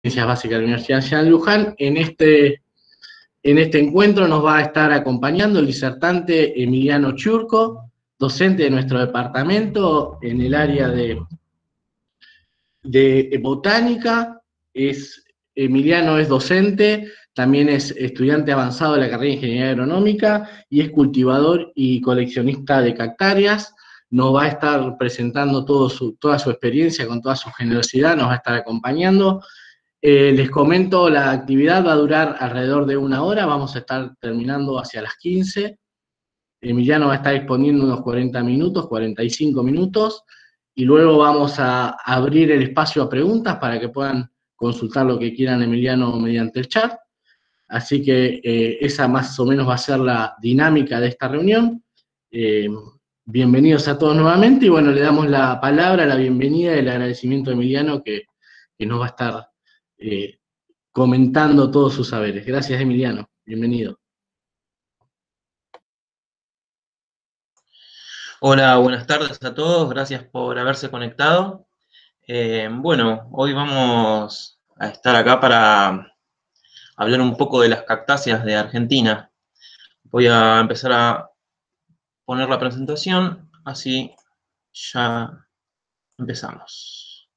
Ciencias Básicas de la Universidad Nacional de Luján. En este encuentro nos va a estar acompañando el disertante Emiliano Churco, docente de nuestro departamento en el área de botánica. Emiliano es docente, también es estudiante avanzado de la carrera de Ingeniería Agronómica y es cultivador y coleccionista de cactáreas. Nos va a estar presentando toda su experiencia con toda su generosidad, nos va a estar acompañando. Les comento, la actividad va a durar alrededor de 1 hora, vamos a estar terminando hacia las 15. Emiliano va a estar exponiendo unos 40 minutos, 45 minutos, y luego vamos a abrir el espacio a preguntas para que puedan consultar lo que quieran Emiliano mediante el chat. Así que esa más o menos va a ser la dinámica de esta reunión. Bienvenidos a todos nuevamente, y bueno, le damos la palabra, la bienvenida y el agradecimiento a Emiliano que nos va a estar comentando todos sus saberes. Gracias, Emiliano. Bienvenido. Hola, buenas tardes a todos. Gracias por haberse conectado. Bueno, hoy vamos a estar acá para hablar un poco de las cactáceas de Argentina. Voy a empezar a poner la presentación, así ya empezamos.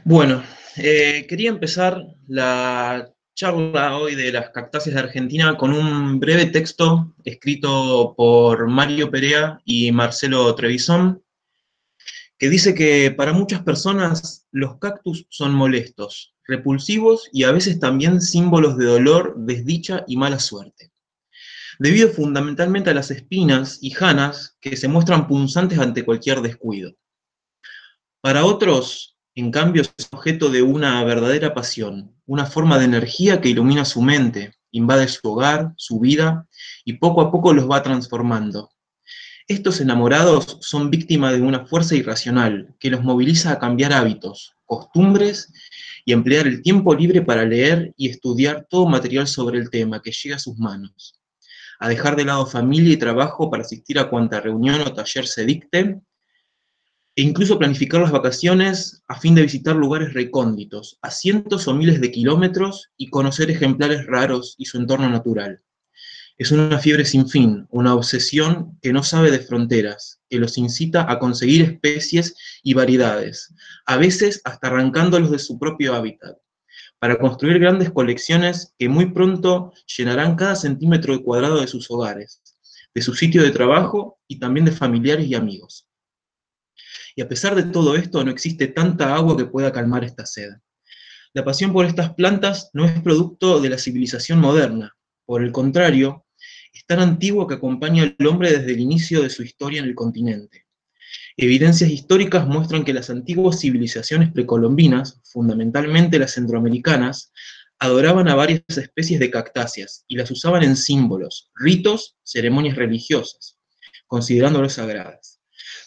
Bueno, quería empezar la charla hoy de las cactáceas de Argentina con un breve texto escrito por Mario Perea y Marcelo Trevisan, que dice que para muchas personas los cactus son molestos, repulsivos y a veces también símbolos de dolor, desdicha y mala suerte, debido fundamentalmente a las espinas y janas que se muestran punzantes ante cualquier descuido. Para otros, en cambio, es objeto de una verdadera pasión, una forma de energía que ilumina su mente, invade su hogar, su vida, y poco a poco los va transformando. Estos enamorados son víctimas de una fuerza irracional que los moviliza a cambiar hábitos, costumbres y emplear el tiempo libre para leer y estudiar todo material sobre el tema que llega a sus manos, a dejar de lado familia y trabajo para asistir a cuanta reunión o taller se dicte, e incluso planificar las vacaciones a fin de visitar lugares recónditos, a cientos o miles de kilómetros, y conocer ejemplares raros y su entorno natural. Es una fiebre sin fin, una obsesión que no sabe de fronteras, que los incita a conseguir especies y variedades, a veces hasta arrancándolos de su propio hábitat, para construir grandes colecciones que muy pronto llenarán cada centímetro cuadrado de sus hogares, de su sitio de trabajo y también de familiares y amigos. Y a pesar de todo esto, no existe tanta agua que pueda calmar esta sed. La pasión por estas plantas no es producto de la civilización moderna, por el contrario, es tan antiguo que acompaña al hombre desde el inicio de su historia en el continente. Evidencias históricas muestran que las antiguas civilizaciones precolombinas, fundamentalmente las centroamericanas, adoraban a varias especies de cactáceas y las usaban en símbolos, ritos, ceremonias religiosas, considerándolas sagradas.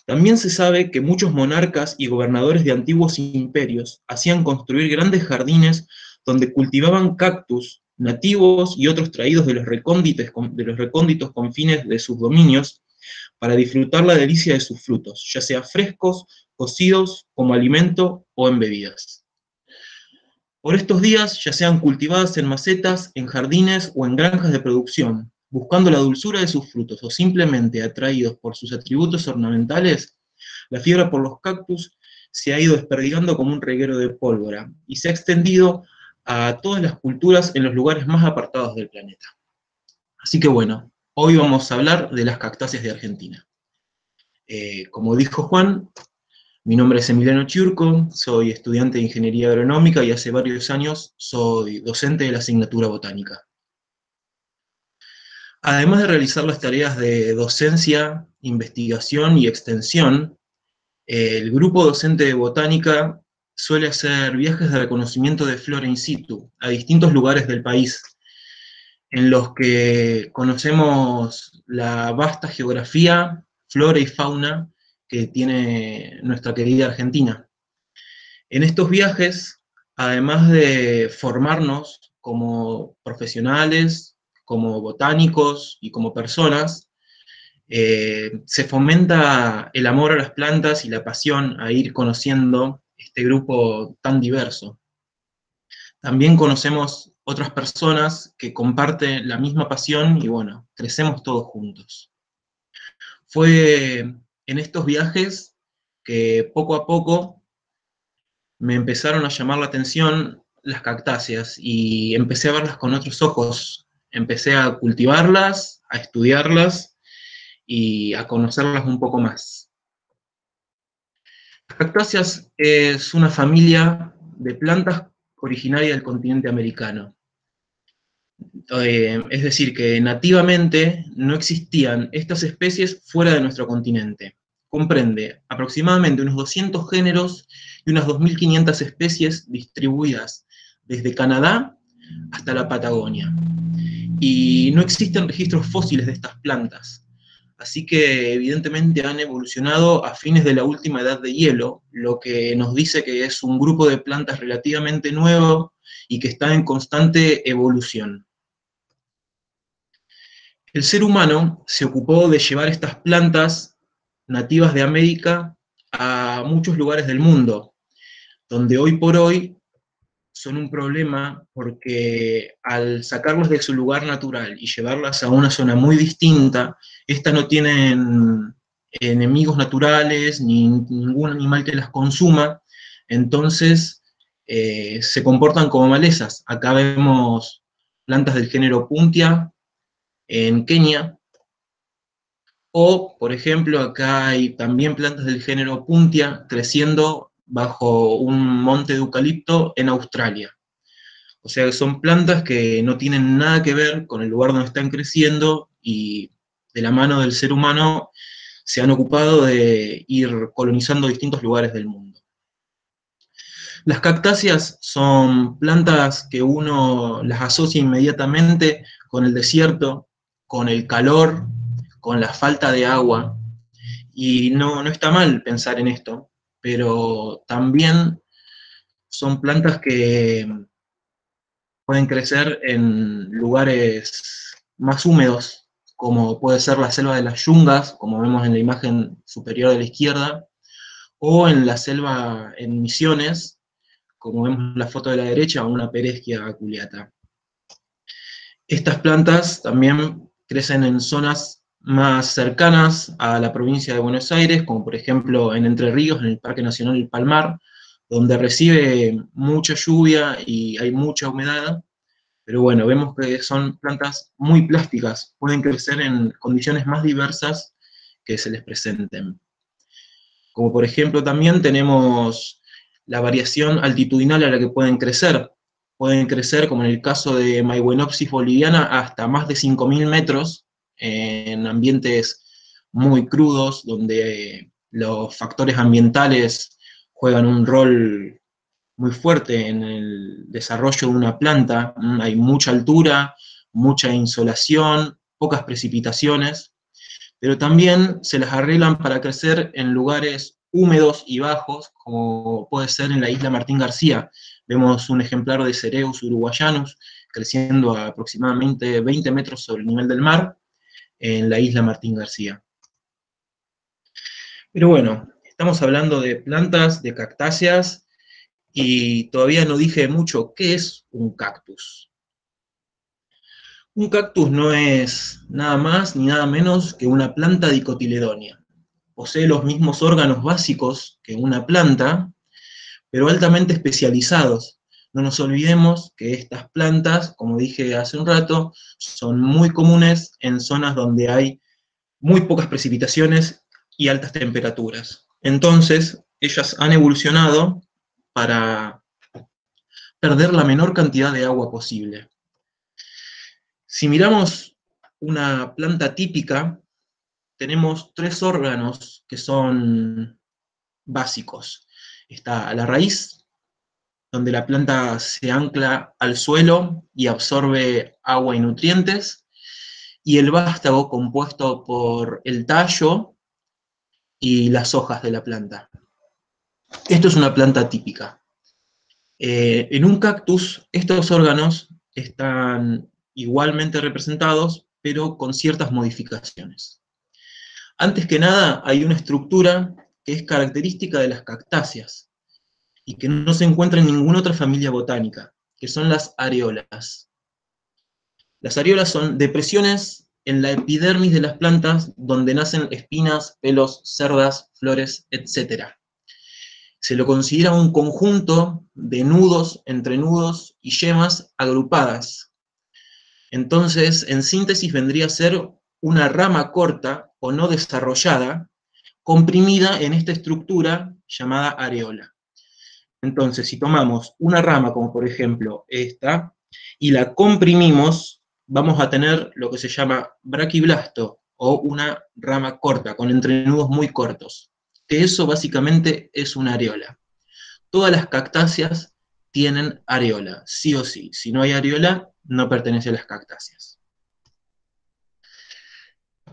También se sabe que muchos monarcas y gobernadores de antiguos imperios hacían construir grandes jardines donde cultivaban cactus nativos y otros traídos de los recónditos confines de sus dominios para disfrutar la delicia de sus frutos, ya sea frescos, cocidos, como alimento o en bebidas. Por estos días, ya sean cultivadas en macetas, en jardines o en granjas de producción, buscando la dulzura de sus frutos o simplemente atraídos por sus atributos ornamentales, la fiebre por los cactus se ha ido desperdigando como un reguero de pólvora y se ha extendido a todas las culturas en los lugares más apartados del planeta. Así que bueno, hoy vamos a hablar de las cactáceas de Argentina. Como dijo Juan, mi nombre es Emiliano Churco, soy estudiante de Ingeniería Agronómica y hace varios años soy docente de la asignatura botánica. Además de realizar las tareas de docencia, investigación y extensión, el grupo docente de botánica suele hacer viajes de reconocimiento de flora in situ a distintos lugares del país, en los que conocemos la vasta geografía, flora y fauna que tiene nuestra querida Argentina. En estos viajes, además de formarnos como profesionales, como botánicos y como personas, se fomenta el amor a las plantas y la pasión a ir conociendo este grupo tan diverso. También conocemos otras personas que comparten la misma pasión y bueno, crecemos todos juntos. Fue en estos viajes que poco a poco me empezaron a llamar la atención las cactáceas y empecé a verlas con otros ojos. Empecé a cultivarlas, a estudiarlas y a conocerlas un poco más. Las cactáceas es una familia de plantas originaria del continente americano. Es decir, que nativamente no existían estas especies fuera de nuestro continente. Comprende aproximadamente unos 200 géneros y unas 2.500 especies distribuidas desde Canadá hasta la Patagonia. Y no existen registros fósiles de estas plantas. Así que evidentemente han evolucionado a fines de la última edad de hielo, lo que nos dice que es un grupo de plantas relativamente nuevo y que está en constante evolución. El ser humano se ocupó de llevar estas plantas nativas de América a muchos lugares del mundo, donde hoy por hoy son un problema porque al sacarlas de su lugar natural y llevarlas a una zona muy distinta, estas no tienen enemigos naturales ni ningún animal que las consuma, entonces se comportan como malezas. Acá vemos plantas del género Puntia en Kenia, o, por ejemplo, acá hay también plantas del género Puntia creciendo bajo un monte de eucalipto en Australia. O sea que son plantas que no tienen nada que ver con el lugar donde están creciendo y de la mano del ser humano se han ocupado de ir colonizando distintos lugares del mundo. Las cactáceas son plantas que uno las asocia inmediatamente con el desierto, con el calor, con la falta de agua, y no está mal pensar en esto, pero también son plantas que pueden crecer en lugares más húmedos, como puede ser la selva de las yungas, como vemos en la imagen superior de la izquierda, o en la selva en Misiones, como vemos en la foto de la derecha, una Pereschia aculeata. Estas plantas también crecen en zonas más cercanas a la provincia de Buenos Aires, como por ejemplo en Entre Ríos, en el Parque Nacional El Palmar, donde recibe mucha lluvia y hay mucha humedad, pero bueno, vemos que son plantas muy plásticas, pueden crecer en condiciones más diversas que se les presenten. Como por ejemplo también tenemos la variación altitudinal a la que pueden crecer. Pueden crecer, como en el caso de Maiguenopsis boliviana, hasta más de 5.000 metros en ambientes muy crudos, donde los factores ambientales juegan un rol muy fuerte en el desarrollo de una planta. Hay mucha altura, mucha insolación, pocas precipitaciones, pero también se las arreglan para crecer en lugares húmedos y bajos, como puede ser en la isla Martín García. Vemos un ejemplar de Cereus uruguayanus creciendo a aproximadamente 20 metros sobre el nivel del mar en la isla Martín García. Pero bueno, estamos hablando de plantas, de cactáceas, y todavía no dije mucho qué es un cactus. Un cactus no es nada más ni nada menos que una planta dicotiledónea. Posee los mismos órganos básicos que una planta, pero altamente especializados. No nos olvidemos que estas plantas, como dije hace un rato, son muy comunes en zonas donde hay muy pocas precipitaciones y altas temperaturas. Entonces, ellas han evolucionado para perder la menor cantidad de agua posible. Si miramos una planta típica, tenemos tres órganos que son básicos. Está la raíz, donde la planta se ancla al suelo y absorbe agua y nutrientes, y el vástago, compuesto por el tallo y las hojas de la planta. Esto es una planta típica. En un cactus, estos órganos están igualmente representados, pero con ciertas modificaciones. Antes que nada, hay una estructura que es característica de las cactáceas, y que no se encuentra en ninguna otra familia botánica, que son las areolas. Las areolas son depresiones en la epidermis de las plantas donde nacen espinas, pelos, cerdas, flores, etc. Se lo considera un conjunto de nudos, entrenudos y yemas agrupadas. Entonces, en síntesis, vendría a ser una rama corta o no desarrollada, comprimida en esta estructura llamada areola. Entonces, si tomamos una rama, como por ejemplo esta, y la comprimimos, vamos a tener lo que se llama braquiblasto, o una rama corta, con entrenudos muy cortos. Que eso básicamente es una areola. Todas las cactáceas tienen areola, sí o sí. Si no hay areola, no pertenece a las cactáceas.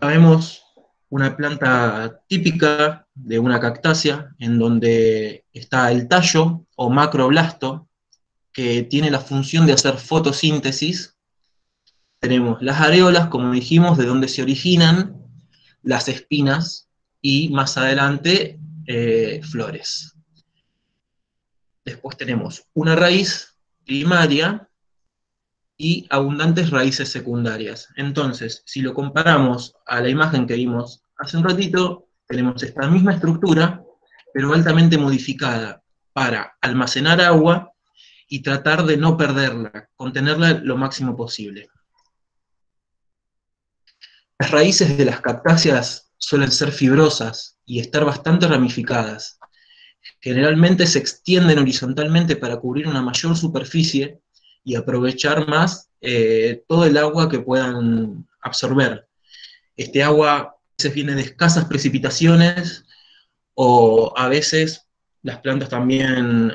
Vemos una planta típica de una cactácea, en donde está el tallo, o macroblasto, que tiene la función de hacer fotosíntesis. Tenemos las areolas, como dijimos, de donde se originan las espinas, y más adelante flores. Después tenemos una raíz primaria y abundantes raíces secundarias. Entonces, si lo comparamos a la imagen que vimos hace un ratito, tenemos esta misma estructura, pero altamente modificada para almacenar agua y tratar de no perderla, contenerla lo máximo posible. Las raíces de las cactáceas suelen ser fibrosas y estar bastante ramificadas. Generalmente se extienden horizontalmente para cubrir una mayor superficie y aprovechar más todo el agua que puedan absorber. Este agua a veces viene de escasas precipitaciones, o a veces las plantas también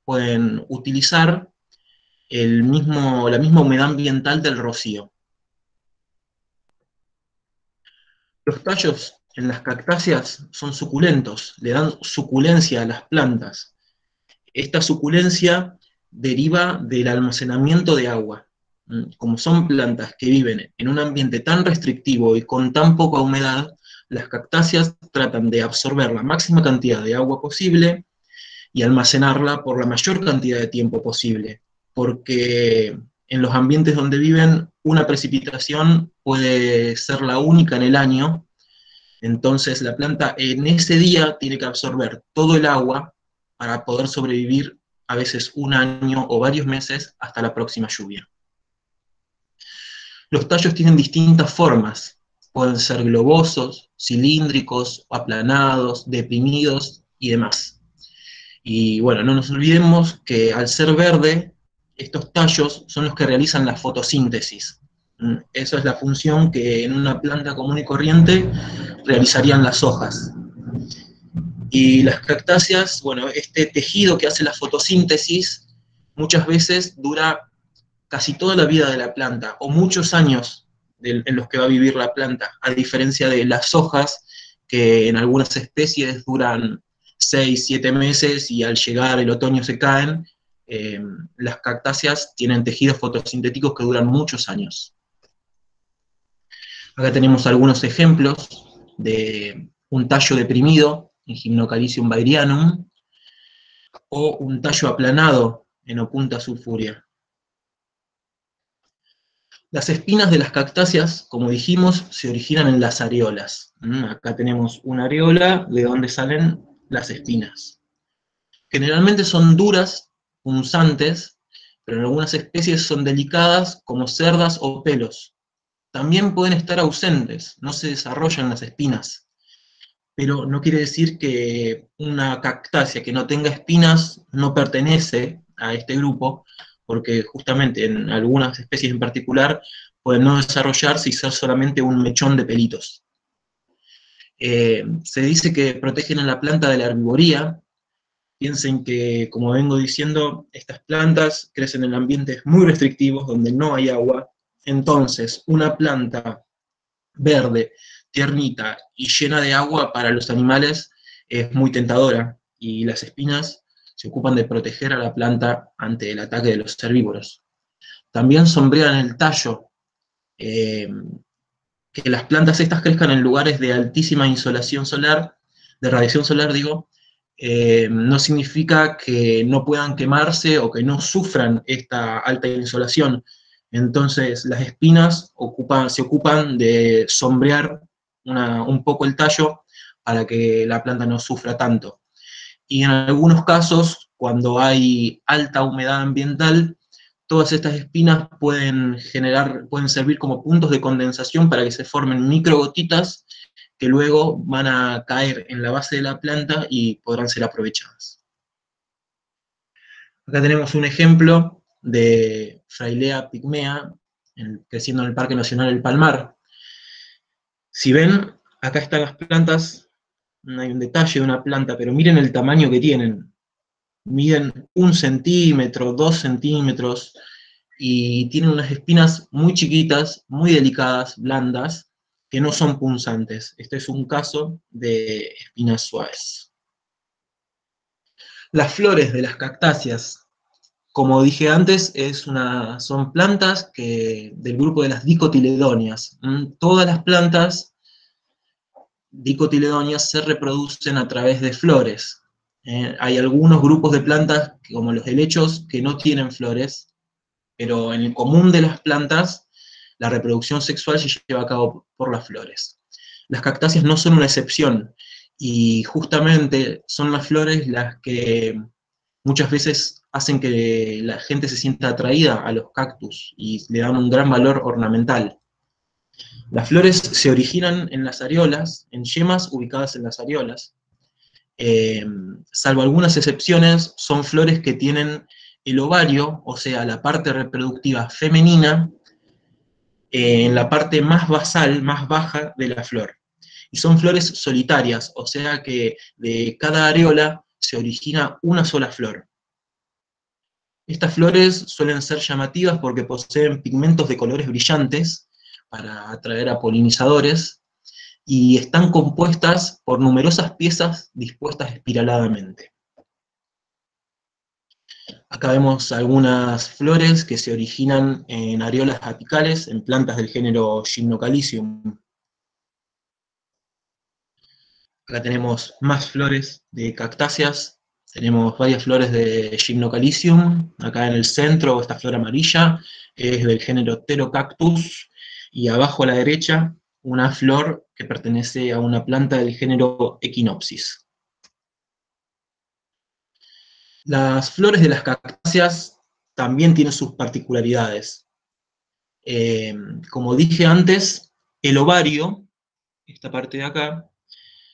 pueden utilizar la misma humedad ambiental del rocío. Los tallos en las cactáceas son suculentos, le dan suculencia a las plantas. Esta suculencia deriva del almacenamiento de agua. Como son plantas que viven en un ambiente tan restrictivo y con tan poca humedad, las cactáceas tratan de absorber la máxima cantidad de agua posible y almacenarla por la mayor cantidad de tiempo posible, porque en los ambientes donde viven, una precipitación puede ser la única en el año. Entonces la planta en ese día tiene que absorber todo el agua para poder sobrevivir a veces un año o varios meses hasta la próxima lluvia. Los tallos tienen distintas formas, pueden ser globosos, cilíndricos, aplanados, deprimidos y demás. Y bueno, no nos olvidemos que al ser verde, estos tallos son los que realizan la fotosíntesis. Esa es la función que en una planta común y corriente realizarían las hojas. Y las cactáceas, bueno, este tejido que hace la fotosíntesis muchas veces dura casi toda la vida de la planta, o muchos años en los que va a vivir la planta, a diferencia de las hojas, que en algunas especies duran 6, 7 meses y al llegar el otoño se caen. Las cactáceas tienen tejidos fotosintéticos que duran muchos años. Acá tenemos algunos ejemplos de un tallo deprimido en Gymnocalycium baerianum, o un tallo aplanado en Opuntia sulfurea. Las espinas de las cactáceas, como dijimos, se originan en las areolas. Acá tenemos una areola de donde salen las espinas. Generalmente son duras, punzantes, pero en algunas especies son delicadas, como cerdas o pelos. También pueden estar ausentes, no se desarrollan las espinas. Pero no quiere decir que una cactácea que no tenga espinas no pertenece a este grupo, porque justamente en algunas especies en particular pueden no desarrollarse y ser solamente un mechón de pelitos. Se dice que protegen a la planta de la herbivoría. Piensen que, como vengo diciendo, estas plantas crecen en ambientes muy restrictivos donde no hay agua. Entonces, una planta verde, tiernita y llena de agua para los animales es muy tentadora, y las espinas se ocupan de proteger a la planta ante el ataque de los herbívoros. también sombrean el tallo. Que las plantas estas crezcan en lugares de altísima insolación solar, de radiación solar digo, no significa que no puedan quemarse o que no sufran esta alta insolación. Entonces las espinas se ocupan de sombrear un poco el tallo para que la planta no sufra tanto. Y en algunos casos, cuando hay alta humedad ambiental, todas estas espinas pueden servir como puntos de condensación para que se formen microgotitas que luego van a caer en la base de la planta y podrán ser aprovechadas. Acá tenemos un ejemplo de Frailea pigmea, creciendo en el Parque Nacional El Palmar. Si ven, acá están las plantas, no hay un detalle de una planta, pero miren el tamaño que tienen. Miden 1 centímetro, 2 centímetros, y tienen unas espinas muy chiquitas, muy delicadas, blandas, que no son punzantes. Este es un caso de espinas suaves. Las flores de las cactáceas, como dije antes, son plantas del grupo de las dicotiledóneas. Todas las plantas dicotiledóneas se reproducen a través de flores. Hay algunos grupos de plantas, como los helechos, que no tienen flores, pero en el común de las plantas, la reproducción sexual se lleva a cabo por las flores. Las cactáceas no son una excepción, y justamente son las flores las que muchas veces hacen que la gente se sienta atraída a los cactus y le dan un gran valor ornamental. Las flores se originan en las areolas, en yemas ubicadas en las areolas. Salvo algunas excepciones, son flores que tienen el ovario, o sea, la parte reproductiva femenina, en la parte más basal, más baja de la flor. Y son flores solitarias, o sea que de cada areola se origina una sola flor. Estas flores suelen ser llamativas porque poseen pigmentos de colores brillantes para atraer a polinizadores, y están compuestas por numerosas piezas dispuestas espiraladamente. Acá vemos algunas flores que se originan en areolas apicales, en plantas del género Gymnocalycium. Acá tenemos más flores de cactáceas, tenemos varias flores de Gymnocalycium, acá en el centro esta flor amarilla es del género Pterocactus, y abajo a la derecha una flor que pertenece a una planta del género Echinopsis. Las flores de las cactáceas también tienen sus particularidades. Como dije antes, el ovario, esta parte de acá,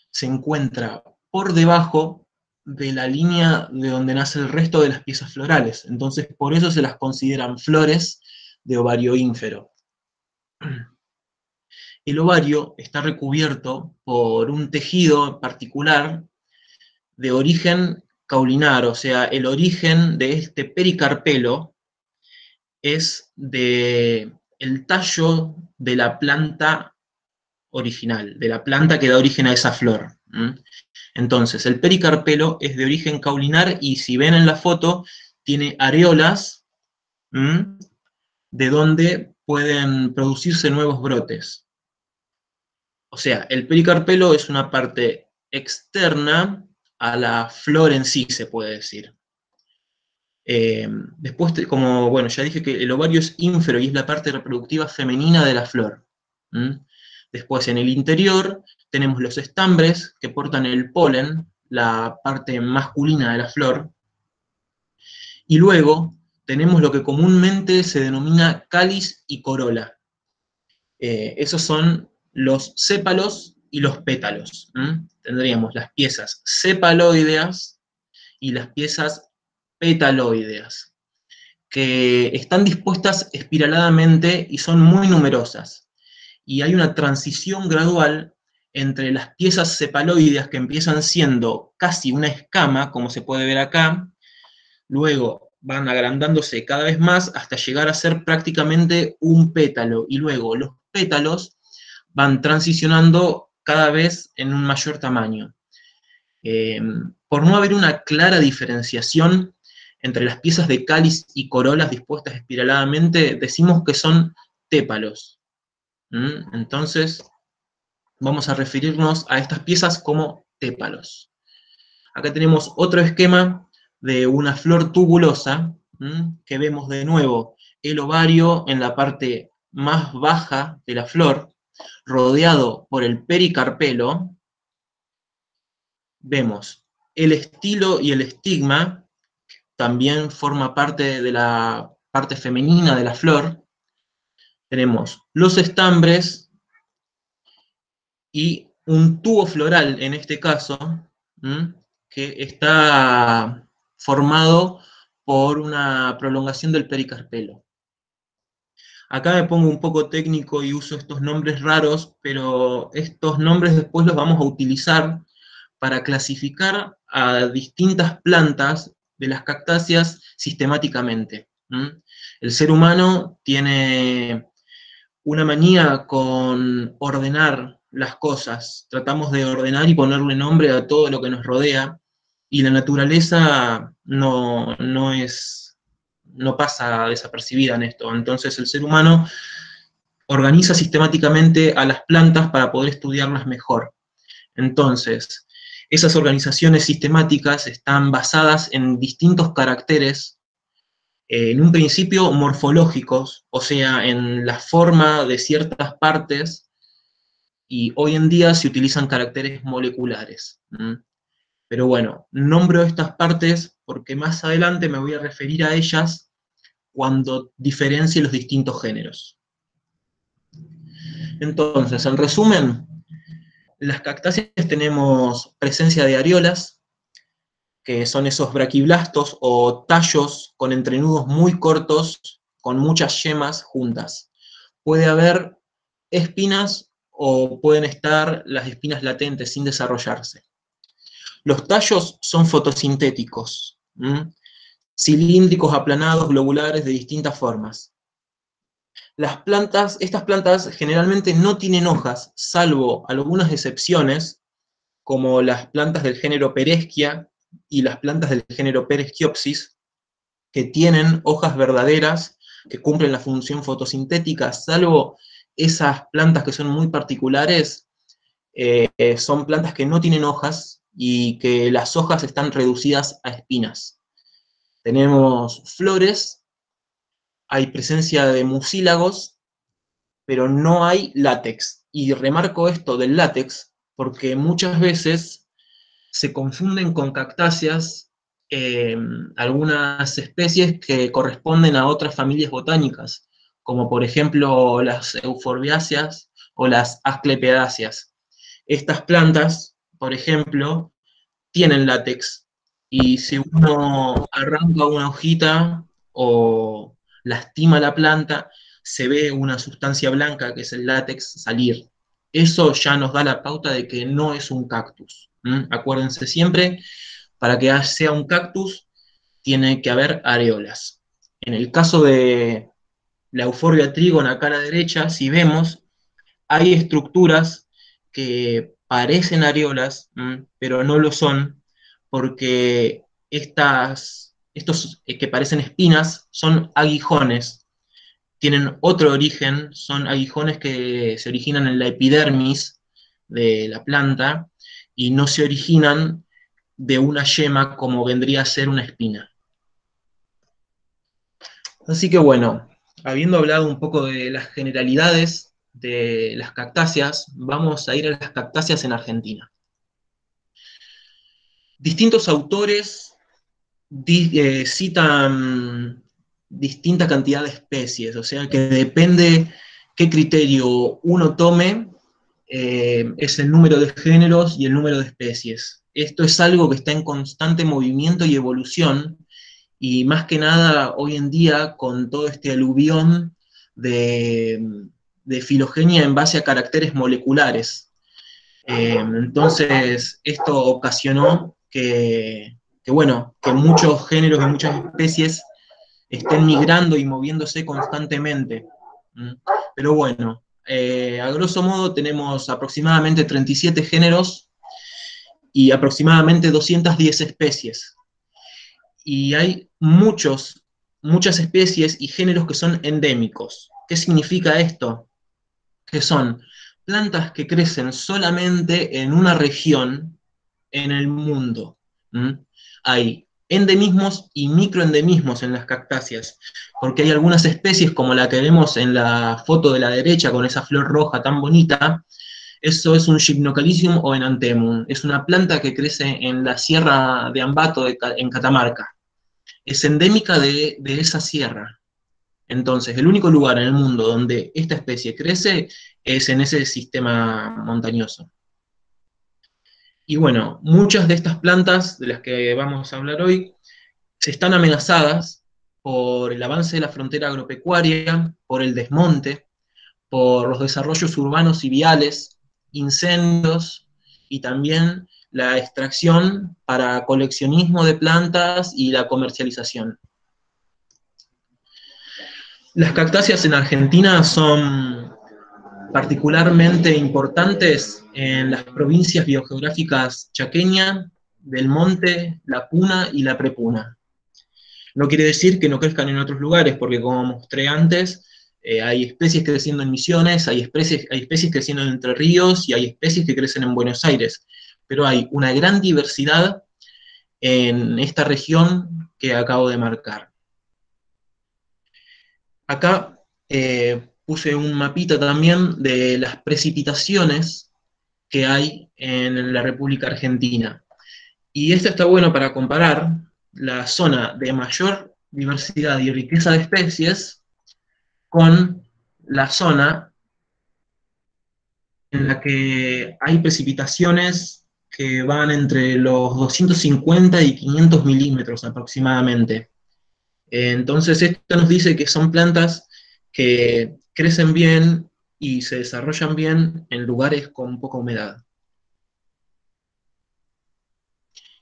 se encuentra por debajo de la línea de donde nace el resto de las piezas florales. Entonces, por eso se las consideran flores de ovario ínfero. El ovario está recubierto por un tejido particular de origen caulinar, o sea, el origen de este pericarpelo es del tallo de la planta original, de la planta que da origen a esa flor. Entonces, el pericarpelo es de origen caulinar, y si ven en la foto, tiene areolas de donde pueden producirse nuevos brotes. O sea, el pericarpelo es una parte externa a la flor en sí, se puede decir. Después, como bueno, ya dije que el ovario es ínfero y es la parte reproductiva femenina de la flor. Después, en el interior, tenemos los estambres que portan el polen, la parte masculina de la flor. Y luego tenemos lo que comúnmente se denomina cáliz y corola. Esos son los sépalos y los pétalos. Tendríamos las piezas sepaloideas y las piezas petaloideas, que están dispuestas espiraladamente y son muy numerosas. Y hay una transición gradual entre las piezas sepaloideas, que empiezan siendo casi una escama, como se puede ver acá, luego van agrandándose cada vez más hasta llegar a ser prácticamente un pétalo, y luego los pétalos van transicionando cada vez en un mayor tamaño. Por no haber una clara diferenciación entre las piezas de cáliz y corolas dispuestas espiraladamente, decimos que son tépalos. Entonces, vamos a referirnos a estas piezas como tépalos. Acá tenemos otro esquema de una flor tubulosa, que vemos de nuevo el ovario en la parte más baja de la flor, rodeado por el pericarpelo. Vemos el estilo y el estigma, también forma parte de la parte femenina de la flor. Tenemos los estambres y un tubo floral, en este caso, que está formado por una prolongación del pericarpelo. Acá me pongo un poco técnico y uso estos nombres raros, pero estos nombres después los vamos a utilizar para clasificar a distintas plantas de las cactáceas sistemáticamente. El ser humano tiene una manía con ordenar las cosas. Tratamos de ordenar y ponerle nombre a todo lo que nos rodea, y la naturaleza no pasa desapercibida en esto. Entonces el ser humano organiza sistemáticamente a las plantas para poder estudiarlas mejor. Entonces, esas organizaciones sistemáticas están basadas en distintos caracteres, en un principio morfológicos, o sea, en la forma de ciertas partes, y hoy en día se utilizan caracteres moleculares. Pero bueno, nombro estas partes porque más adelante me voy a referir a ellas cuando diferencie los distintos géneros. Entonces, en resumen, en las cactáceas tenemos presencia de areolas, que son esos braquiblastos o tallos con entrenudos muy cortos, con muchas yemas juntas. Puede haber espinas o pueden estar las espinas latentes sin desarrollarse. Los tallos son fotosintéticos, cilíndricos, aplanados, globulares, de distintas formas. Estas plantas generalmente no tienen hojas, salvo algunas excepciones, como las plantas del género Pereschia y las plantas del género Pereskiopsis, que tienen hojas verdaderas que cumplen la función fotosintética. Salvo esas plantas que son muy particulares, son plantas que no tienen hojas y que las hojas están reducidas a espinas. Tenemos flores, hay presencia de mucílagos, pero no hay látex. Y remarco esto del látex porque muchas veces se confunden con cactáceas algunas especies que corresponden a otras familias botánicas, como por ejemplo las euforbiáceas o las asclepiadáceas. Estas plantas, por ejemplo, tienen látex, y si uno arranca una hojita o lastima la planta, se ve una sustancia blanca, que es el látex, salir. Eso ya nos da la pauta de que no es un cactus. Acuérdense siempre, para que sea un cactus, tiene que haber areolas. En el caso de la Euphorbia trigona, acá a la derecha, si vemos, hay estructuras que parecen areolas, pero no lo son, porque estos que parecen espinas son aguijones. Tienen otro origen, son aguijones que se originan en la epidermis de la planta y no se originan de una yema como vendría a ser una espina. Así que bueno, habiendo hablado un poco de las generalidades de las cactáceas, vamos a ir a las cactáceas en Argentina. Distintos autores citan distinta cantidad de especies, o sea que depende qué criterio uno tome, es el número de géneros y el número de especies. Esto es algo que está en constante movimiento y evolución, y más que nada hoy en día con todo este aluvión de filogenia en base a caracteres moleculares. Entonces esto ocasionó que muchos géneros y muchas especies estén migrando y moviéndose constantemente. Pero bueno, a grosso modo tenemos aproximadamente 37 géneros y aproximadamente 210 especies. y hay muchas especies y géneros que son endémicos. ¿Qué significa esto? Que son plantas que crecen solamente en una región en el mundo. ¿Mm? Hay endemismos y microendemismos en las cactáceas, porque hay algunas especies como la que vemos en la foto de la derecha con esa flor roja tan bonita. Eso es un Gymnocalcium o enanthemum, es una planta que crece en la sierra de Ambato en Catamarca. Es endémica de esa sierra. Entonces, el único lugar en el mundo donde esta especie crece es en ese sistema montañoso. Y bueno, muchas de estas plantas de las que vamos a hablar hoy se están amenazadas por el avance de la frontera agropecuaria, por el desmonte, por los desarrollos urbanos y viales, incendios y también la extracción para coleccionismo de plantas y la comercialización. Las cactáceas en Argentina son particularmente importantes en las provincias biogeográficas Chaqueña, Del Monte, La Puna y la Prepuna. No quiere decir que no crezcan en otros lugares, porque como mostré antes, hay especies creciendo en Misiones, hay especies creciendo en Entre Ríos y hay especies que crecen en Buenos Aires. Pero hay una gran diversidad en esta región que acabo de marcar. Acá puse un mapita también de las precipitaciones que hay en la República Argentina. Y esto está bueno para comparar la zona de mayor diversidad y riqueza de especies con la zona en la que hay precipitaciones que van entre los 250 y 500 milímetros aproximadamente. Entonces esto nos dice que son plantas que crecen bien y se desarrollan bien en lugares con poca humedad.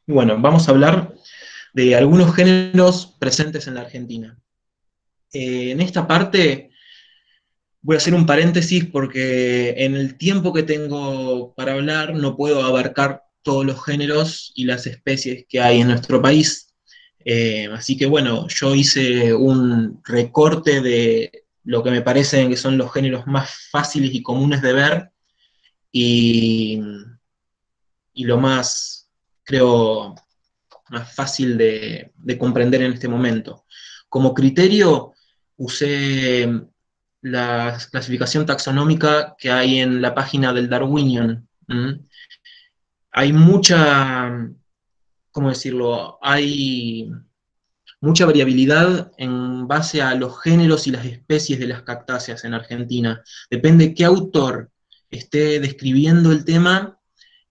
Y bueno, vamos a hablar de algunos géneros presentes en la Argentina. En esta parte voy a hacer un paréntesis porque en el tiempo que tengo para hablar no puedo abarcar todos los géneros y las especies que hay en nuestro país. Así que bueno, yo hice un recorte de lo que me parecen que son los géneros más fáciles y comunes de ver y, y lo más, creo, más fácil de comprender en este momento. Como criterio usé la clasificación taxonómica que hay en la página del Darwinian. Hay mucha, ¿cómo decirlo? Hay mucha variabilidad en base a los géneros y las especies de las cactáceas en Argentina. Depende qué autor esté describiendo el tema,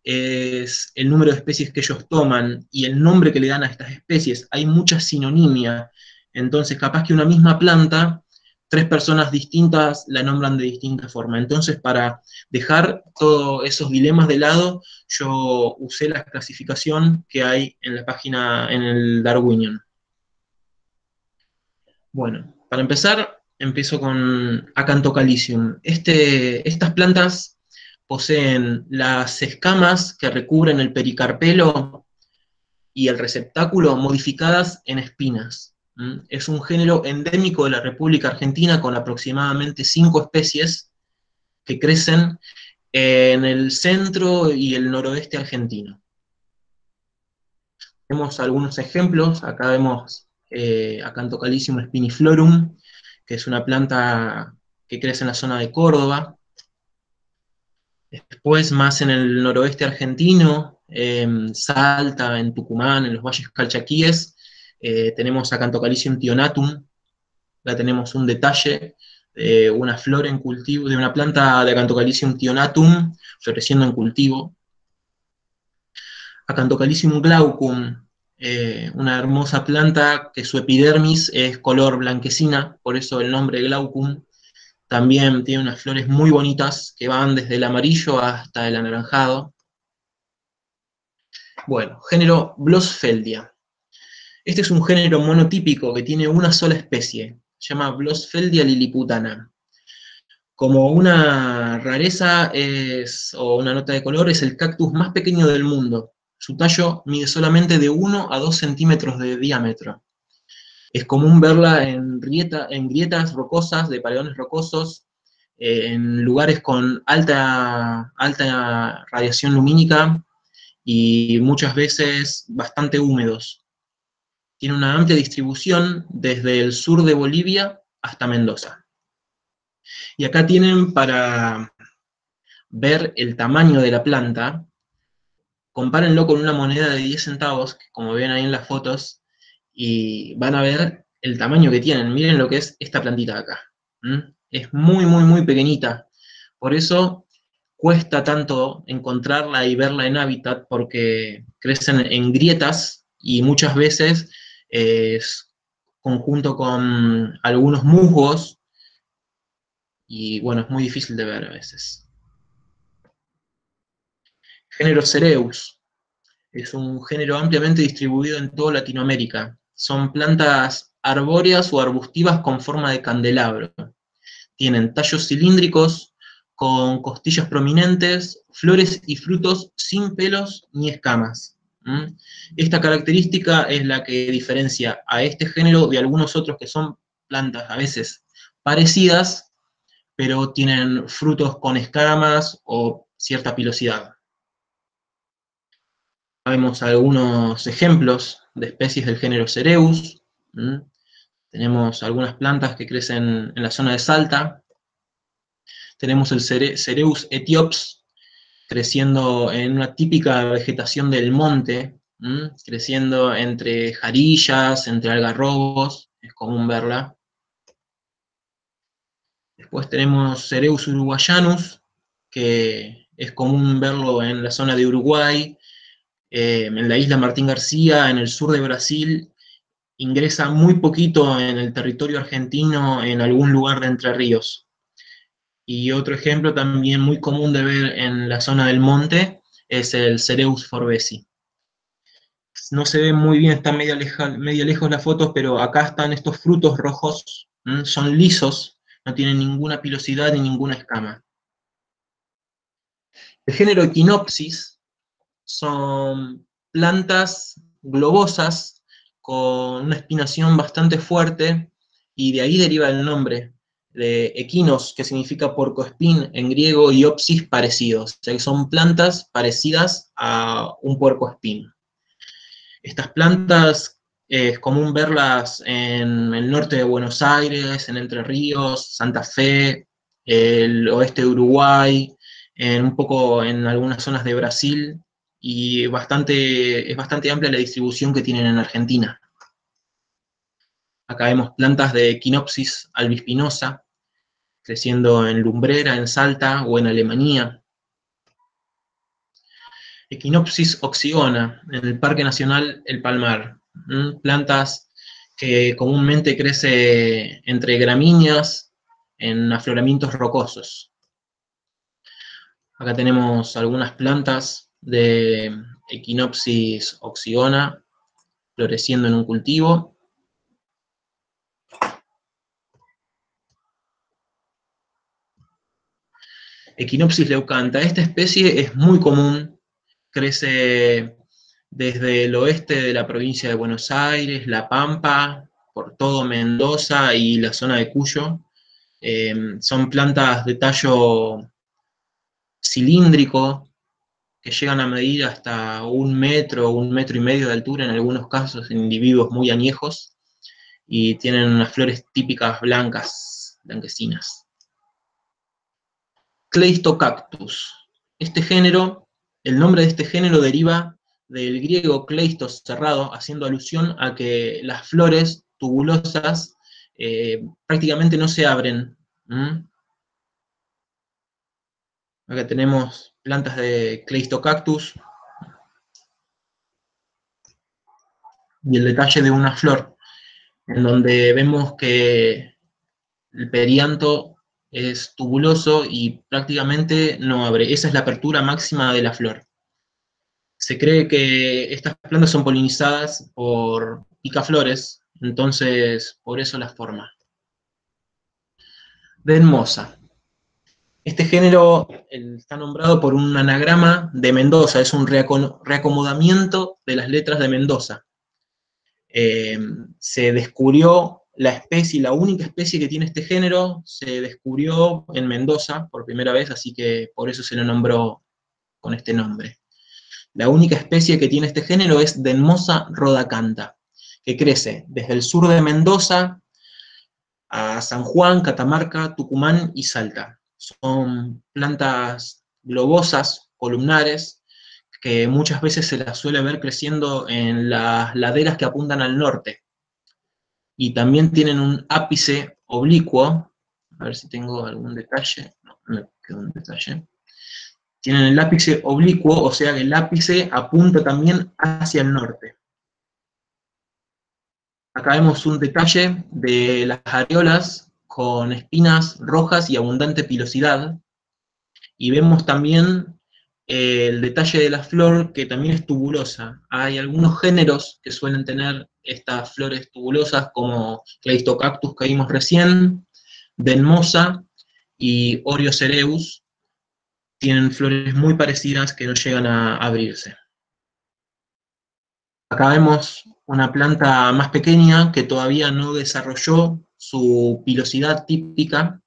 es el número de especies que ellos toman y el nombre que le dan a estas especies. Hay mucha sinonimia, entonces capaz que una misma planta, tres personas distintas la nombran de distinta forma. Entonces, para dejar todos esos dilemas de lado, yo usé la clasificación que hay en la página, en el Darwinian. Bueno, para empezar, empiezo con Acanthocalicium. Estas plantas poseen las escamas que recubren el pericarpelo y el receptáculo modificadas en espinas. Es un género endémico de la República Argentina con aproximadamente 5 especies que crecen en el centro y el noroeste argentino. Tenemos algunos ejemplos, acá vemos Acanthocalicium spiniflorum, que es una planta que crece en la zona de Córdoba. Después, más en el noroeste argentino, Salta, en Tucumán, en los valles calchaquíes, tenemos Acanthocalicium tionatum, acá tenemos un detalle, una flor en cultivo, de una planta de Acanthocalicium tionatum, floreciendo en cultivo. Acanthocalicium glaucum, una hermosa planta que su epidermis es color blanquecina, por eso el nombre glaucum. También tiene unas flores muy bonitas que van desde el amarillo hasta el anaranjado. Bueno, género Blossfeldia. Este es un género monotípico que tiene una sola especie, se llama Blossfeldia liliputana. Como una rareza o una nota de color, es el cactus más pequeño del mundo. Su tallo mide solamente de 1 a 2 centímetros de diámetro. Es común verla en grietas rocosas, de paredones rocosos, en lugares con alta radiación lumínica y muchas veces bastante húmedos. Tiene una amplia distribución desde el sur de Bolivia hasta Mendoza. Y acá tienen, para ver el tamaño de la planta, compárenlo con una moneda de 10 centavos, que como ven ahí en las fotos, y van a ver el tamaño que tienen. Miren lo que es esta plantita de acá. Es muy, muy, muy pequeñita. Por eso cuesta tanto encontrarla y verla en hábitat, porque crecen en grietas y muchas veces es conjunto con algunos musgos, y bueno, es muy difícil de ver a veces. Género Cereus. Es un género ampliamente distribuido en toda Latinoamérica. Son plantas arbóreas o arbustivas con forma de candelabro. Tienen tallos cilíndricos con costillas prominentes, flores y frutos sin pelos ni escamas. Esta característica es la que diferencia a este género de algunos otros que son plantas a veces parecidas, pero tienen frutos con escamas o cierta pilosidad. Vemos algunos ejemplos de especies del género Cereus. Tenemos algunas plantas que crecen en la zona de Salta. Tenemos el Cereus etiops, creciendo en una típica vegetación del monte, creciendo entre jarillas, entre algarrobos, es común verla. Después tenemos Cereus uruguayanus, que es común verlo en la zona de Uruguay, en la isla Martín García, en el sur de Brasil. Ingresa muy poquito en el territorio argentino, en algún lugar de Entre Ríos. Y otro ejemplo también muy común de ver en la zona del monte es el Cereus forbesi. No se ve muy bien, está medio lejos las fotos, pero acá están estos frutos rojos, son lisos, no tienen ninguna pilosidad ni ninguna escama. El género Echinopsis son plantas globosas con una espinación bastante fuerte, y de ahí deriva el nombre de equinos, que significa puercoespín en griego, y opsis parecidos, o sea que son plantas parecidas a un puercoespín. Estas plantas es común verlas en el norte de Buenos Aires, en Entre Ríos, Santa Fe, el oeste de Uruguay, un poco en algunas zonas de Brasil, y es bastante amplia la distribución que tienen en Argentina. Acá vemos plantas de Echinopsis albispinosa, creciendo en Lumbrera, en Salta o en Alemania. Echinopsis oxygona, en el Parque Nacional El Palmar. Plantas que comúnmente crece entre gramíneas en afloramientos rocosos. Acá tenemos algunas plantas de Echinopsis oxygona floreciendo en un cultivo. Echinopsis leucantha. Esta especie es muy común, crece desde el oeste de la provincia de Buenos Aires, La Pampa, por todo Mendoza y la zona de Cuyo. Son plantas de tallo cilíndrico, que llegan a medir hasta 1 metro, 1,5 metros de altura en algunos casos, en individuos muy añejos, y tienen unas flores típicas blancas, blanquecinas. Cleistocactus. El nombre de este género deriva del griego kleistos, cerrado, haciendo alusión a que las flores tubulosas prácticamente no se abren. Acá tenemos plantas de Cleistocactus y el detalle de una flor, en donde vemos que el perianto es tubuloso y prácticamente no abre. Esa es la apertura máxima de la flor. Se cree que estas plantas son polinizadas por picaflores, entonces por eso la forma. Denmosa. Este género está nombrado por un anagrama de Mendoza, es un reacomodamiento de las letras de Mendoza. Se descubrió la especie, la única especie que tiene este género, se descubrió en Mendoza por primera vez, así que por eso se lo nombró con este nombre. La única especie que tiene este género es Denmosa rhodacantha, que crece desde el sur de Mendoza a San Juan, Catamarca, Tucumán y Salta. Son plantas globosas, columnares, que muchas veces se las suele ver creciendo en las laderas que apuntan al norte. Y también tienen un ápice oblicuo, a ver si tengo algún detalle, no me quedó un detalle. Tienen el ápice oblicuo, o sea que el ápice apunta también hacia el norte. Acá vemos un detalle de las areolas con espinas rojas y abundante pilosidad. Y vemos también el detalle de la flor, que también es tubulosa. Hay algunos géneros que suelen tener estas flores tubulosas, como Cleistocactus que vimos recién, Denmosa y Oriocereus. Tienen flores muy parecidas que no llegan a abrirse. Acá vemos una planta más pequeña que todavía no desarrolló su pilosidad típica,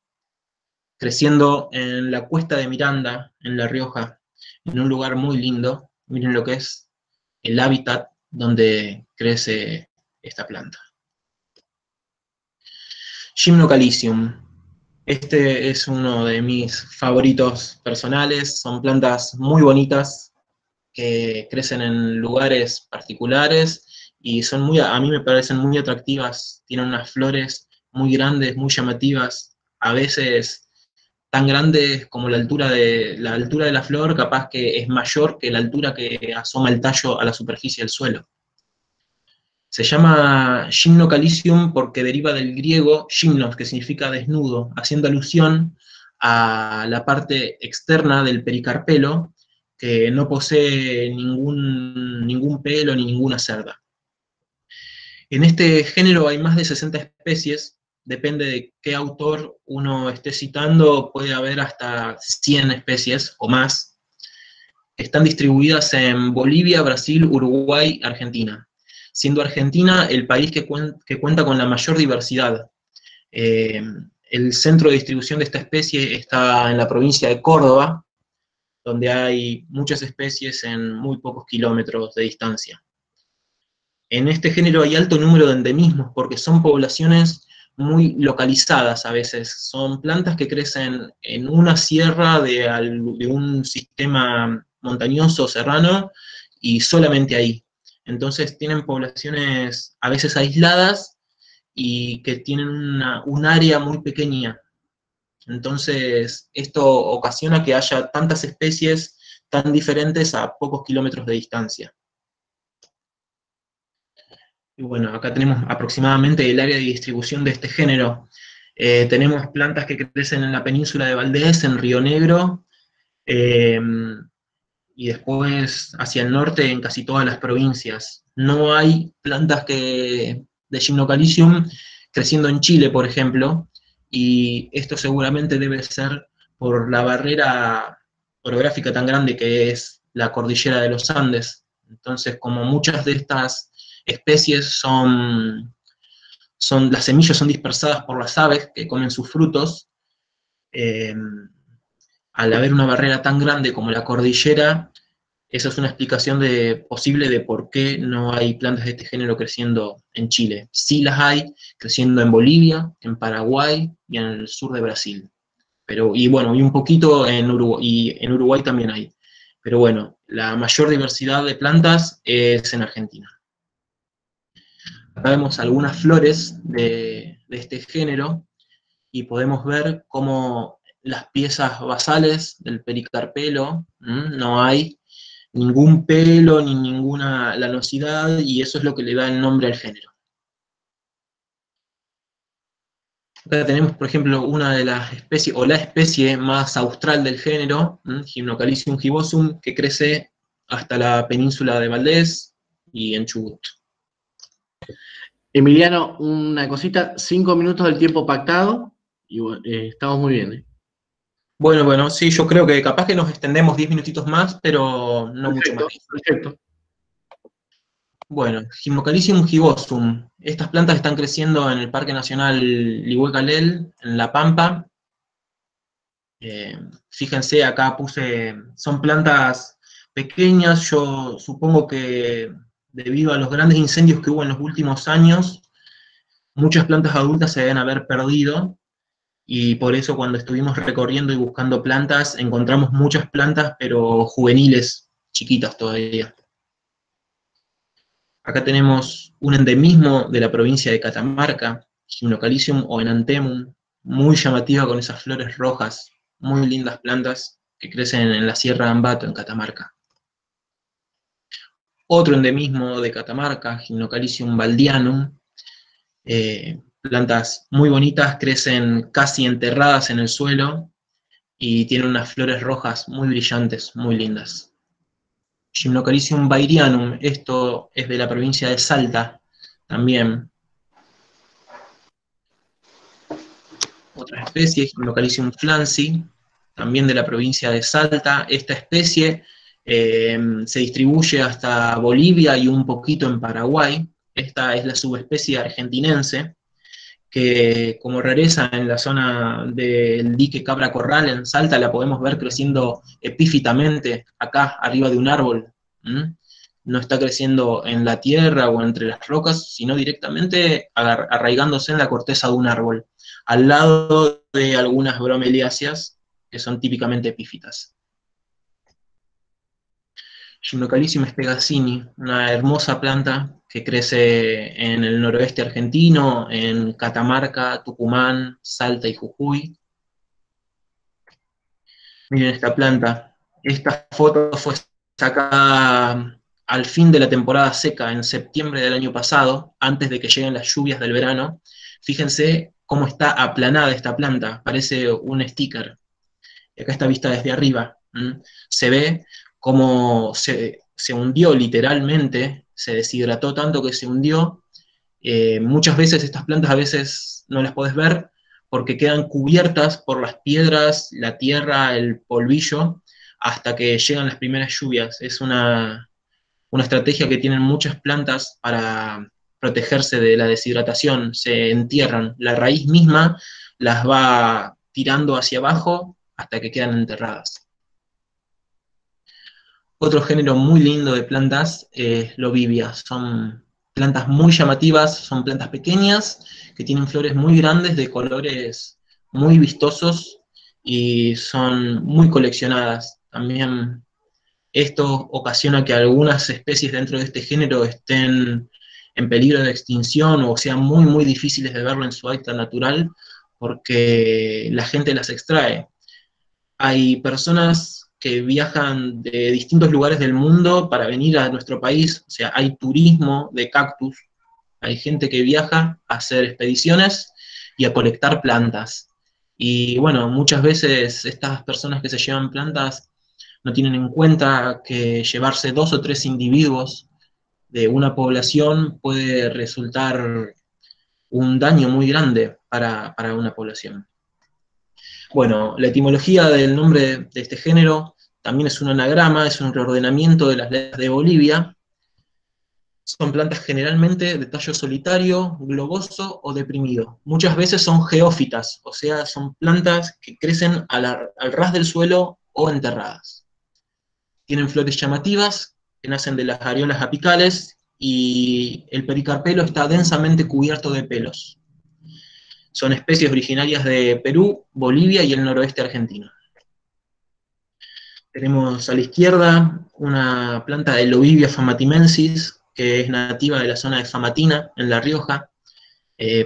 creciendo en la Cuesta de Miranda, en La Rioja, en un lugar muy lindo. Miren lo que es el hábitat donde crece esta planta. Gymnocalcium. Este es uno de mis favoritos personales. Son plantas muy bonitas que crecen en lugares particulares y son a mí me parecen muy atractivas. Tienen unas flores muy grandes, muy llamativas, a veces tan grandes como la altura de la flor, capaz que es mayor que la altura que asoma el tallo a la superficie del suelo. Se llama Gymnocalcium porque deriva del griego gymnos, que significa desnudo, haciendo alusión a la parte externa del pericarpelo, que no posee ningún pelo ni ninguna cerda. En este género hay más de 60 especies, depende de qué autor uno esté citando, puede haber hasta 100 especies o más. Están distribuidas en Bolivia, Brasil, Uruguay, Argentina, siendo Argentina el país que cuenta con la mayor diversidad. El centro de distribución de esta especie está en la provincia de Córdoba, donde hay muchas especies en muy pocos kilómetros de distancia. En este género hay alto número de endemismos, porque son poblaciones muy localizadas a veces. Son plantas que crecen en una sierra de un sistema montañoso serrano y solamente ahí. Entonces tienen poblaciones a veces aisladas y que tienen un área muy pequeña. Entonces esto ocasiona que haya tantas especies tan diferentes a pocos kilómetros de distancia. Y bueno, acá tenemos aproximadamente el área de distribución de este género. Tenemos plantas que crecen en la península de Valdés, en Río Negro, y después hacia el norte en casi todas las provincias. No hay plantas de Gymnocalcium creciendo en Chile, por ejemplo, y esto seguramente debe ser por la barrera orográfica tan grande que es la cordillera de los Andes. Entonces, como muchas de estas especies las semillas son dispersadas por las aves que comen sus frutos, al haber una barrera tan grande como la cordillera, esa es una explicación posible de por qué no hay plantas de este género creciendo en Chile. Sí las hay creciendo en Bolivia, en Paraguay y en el sur de Brasil. Y un poquito en Uruguay, y en Uruguay también hay. Pero bueno, la mayor diversidad de plantas es en Argentina. Acá vemos algunas flores de este género y podemos ver cómo las piezas basales del pericarpelo no hay ningún pelo ni ninguna lanosidad, y eso es lo que le da el nombre al género. Acá tenemos, por ejemplo, una de las especies, o la especie más austral del género, Gymnocalcium gibosum, que crece hasta la península de Valdés y en Chubut. Emiliano, una cosita, 5 minutos del tiempo pactado, y bueno, estamos muy bien. Bueno, sí, yo creo que capaz que nos extendemos 10 minutitos más, pero no mucho más. Perfecto, perfecto. Bueno, Gymnocalycium gibosum. Estas plantas están creciendo en el Parque Nacional Lihué-Calel, en La Pampa. Fíjense, acá puse, son plantas pequeñas, yo supongo que debido a los grandes incendios que hubo en los últimos años, muchas plantas adultas se deben haber perdido, y por eso cuando estuvimos recorriendo y buscando plantas, encontramos muchas plantas, pero juveniles, chiquitas todavía. Acá tenemos un endemismo de la provincia de Catamarca, Gymnocalycium oenanthemum, muy llamativa con esas flores rojas, muy lindas plantas que crecen en la Sierra de Ambato, en Catamarca. Otro endemismo de Catamarca, Gymnocalycium baldianum, plantas muy bonitas, crecen casi enterradas en el suelo y tienen unas flores rojas muy brillantes, muy lindas. Gymnocalycium bairianum, esto es de la provincia de Salta, también. Otra especie, Gymnocalycium flanci, también de la provincia de Salta. Esta especie se distribuye hasta Bolivia y un poquito en Paraguay. Esta es la subespecie argentinense, que como rareza en la zona del dique Cabra Corral en Salta la podemos ver creciendo epífitamente acá arriba de un árbol. ¿Mm? No está creciendo en la tierra o entre las rocas, sino directamente arraigándose en la corteza de un árbol, al lado de algunas bromeliáceas que son típicamente epífitas. Gymnocalycium spegaccini, una hermosa planta que crece en el noroeste argentino, en Catamarca, Tucumán, Salta y Jujuy. Miren esta planta. Esta foto fue sacada al fin de la temporada seca, en septiembre del año pasado, antes de que lleguen las lluvias del verano. Fíjense cómo está aplanada esta planta, parece un sticker. Acá está vista desde arriba. Se ve cómo se hundió literalmente, se deshidrató tanto que se hundió. Muchas veces estas plantas a veces no las podés ver porque quedan cubiertas por las piedras, la tierra, el polvillo, hasta que llegan las primeras lluvias. Es una estrategia que tienen muchas plantas para protegerse de la deshidratación. Se entierran, la raíz misma las va tirando hacia abajo hasta que quedan enterradas. Otro género muy lindo de plantas es Lovivia. Son plantas muy llamativas, son plantas pequeñas que tienen flores muy grandes de colores muy vistosos y son muy coleccionadas. También esto ocasiona que algunas especies dentro de este género estén en peligro de extinción o sean muy, muy difíciles de verlo en su hábitat natural porque la gente las extrae. Hay personas que viajan de distintos lugares del mundo para venir a nuestro país, o sea, hay turismo de cactus, hay gente que viaja a hacer expediciones y a colectar plantas. Y bueno, muchas veces estas personas que se llevan plantas no tienen en cuenta que llevarse 2 o 3 individuos de una población puede resultar un daño muy grande para una población. Bueno, la etimología del nombre de este género también es un anagrama, es un reordenamiento de las letras de Bolivia. Son plantas generalmente de tallo solitario, globoso o deprimido. Muchas veces son geófitas, o sea, son plantas que crecen al ras del suelo o enterradas. Tienen flores llamativas que nacen de las areolas apicales y el pericarpelo está densamente cubierto de pelos. Son especies originarias de Perú, Bolivia y el noroeste argentino. Tenemos a la izquierda una planta de Lovivia famatimensis, que es nativa de la zona de Famatina, en La Rioja.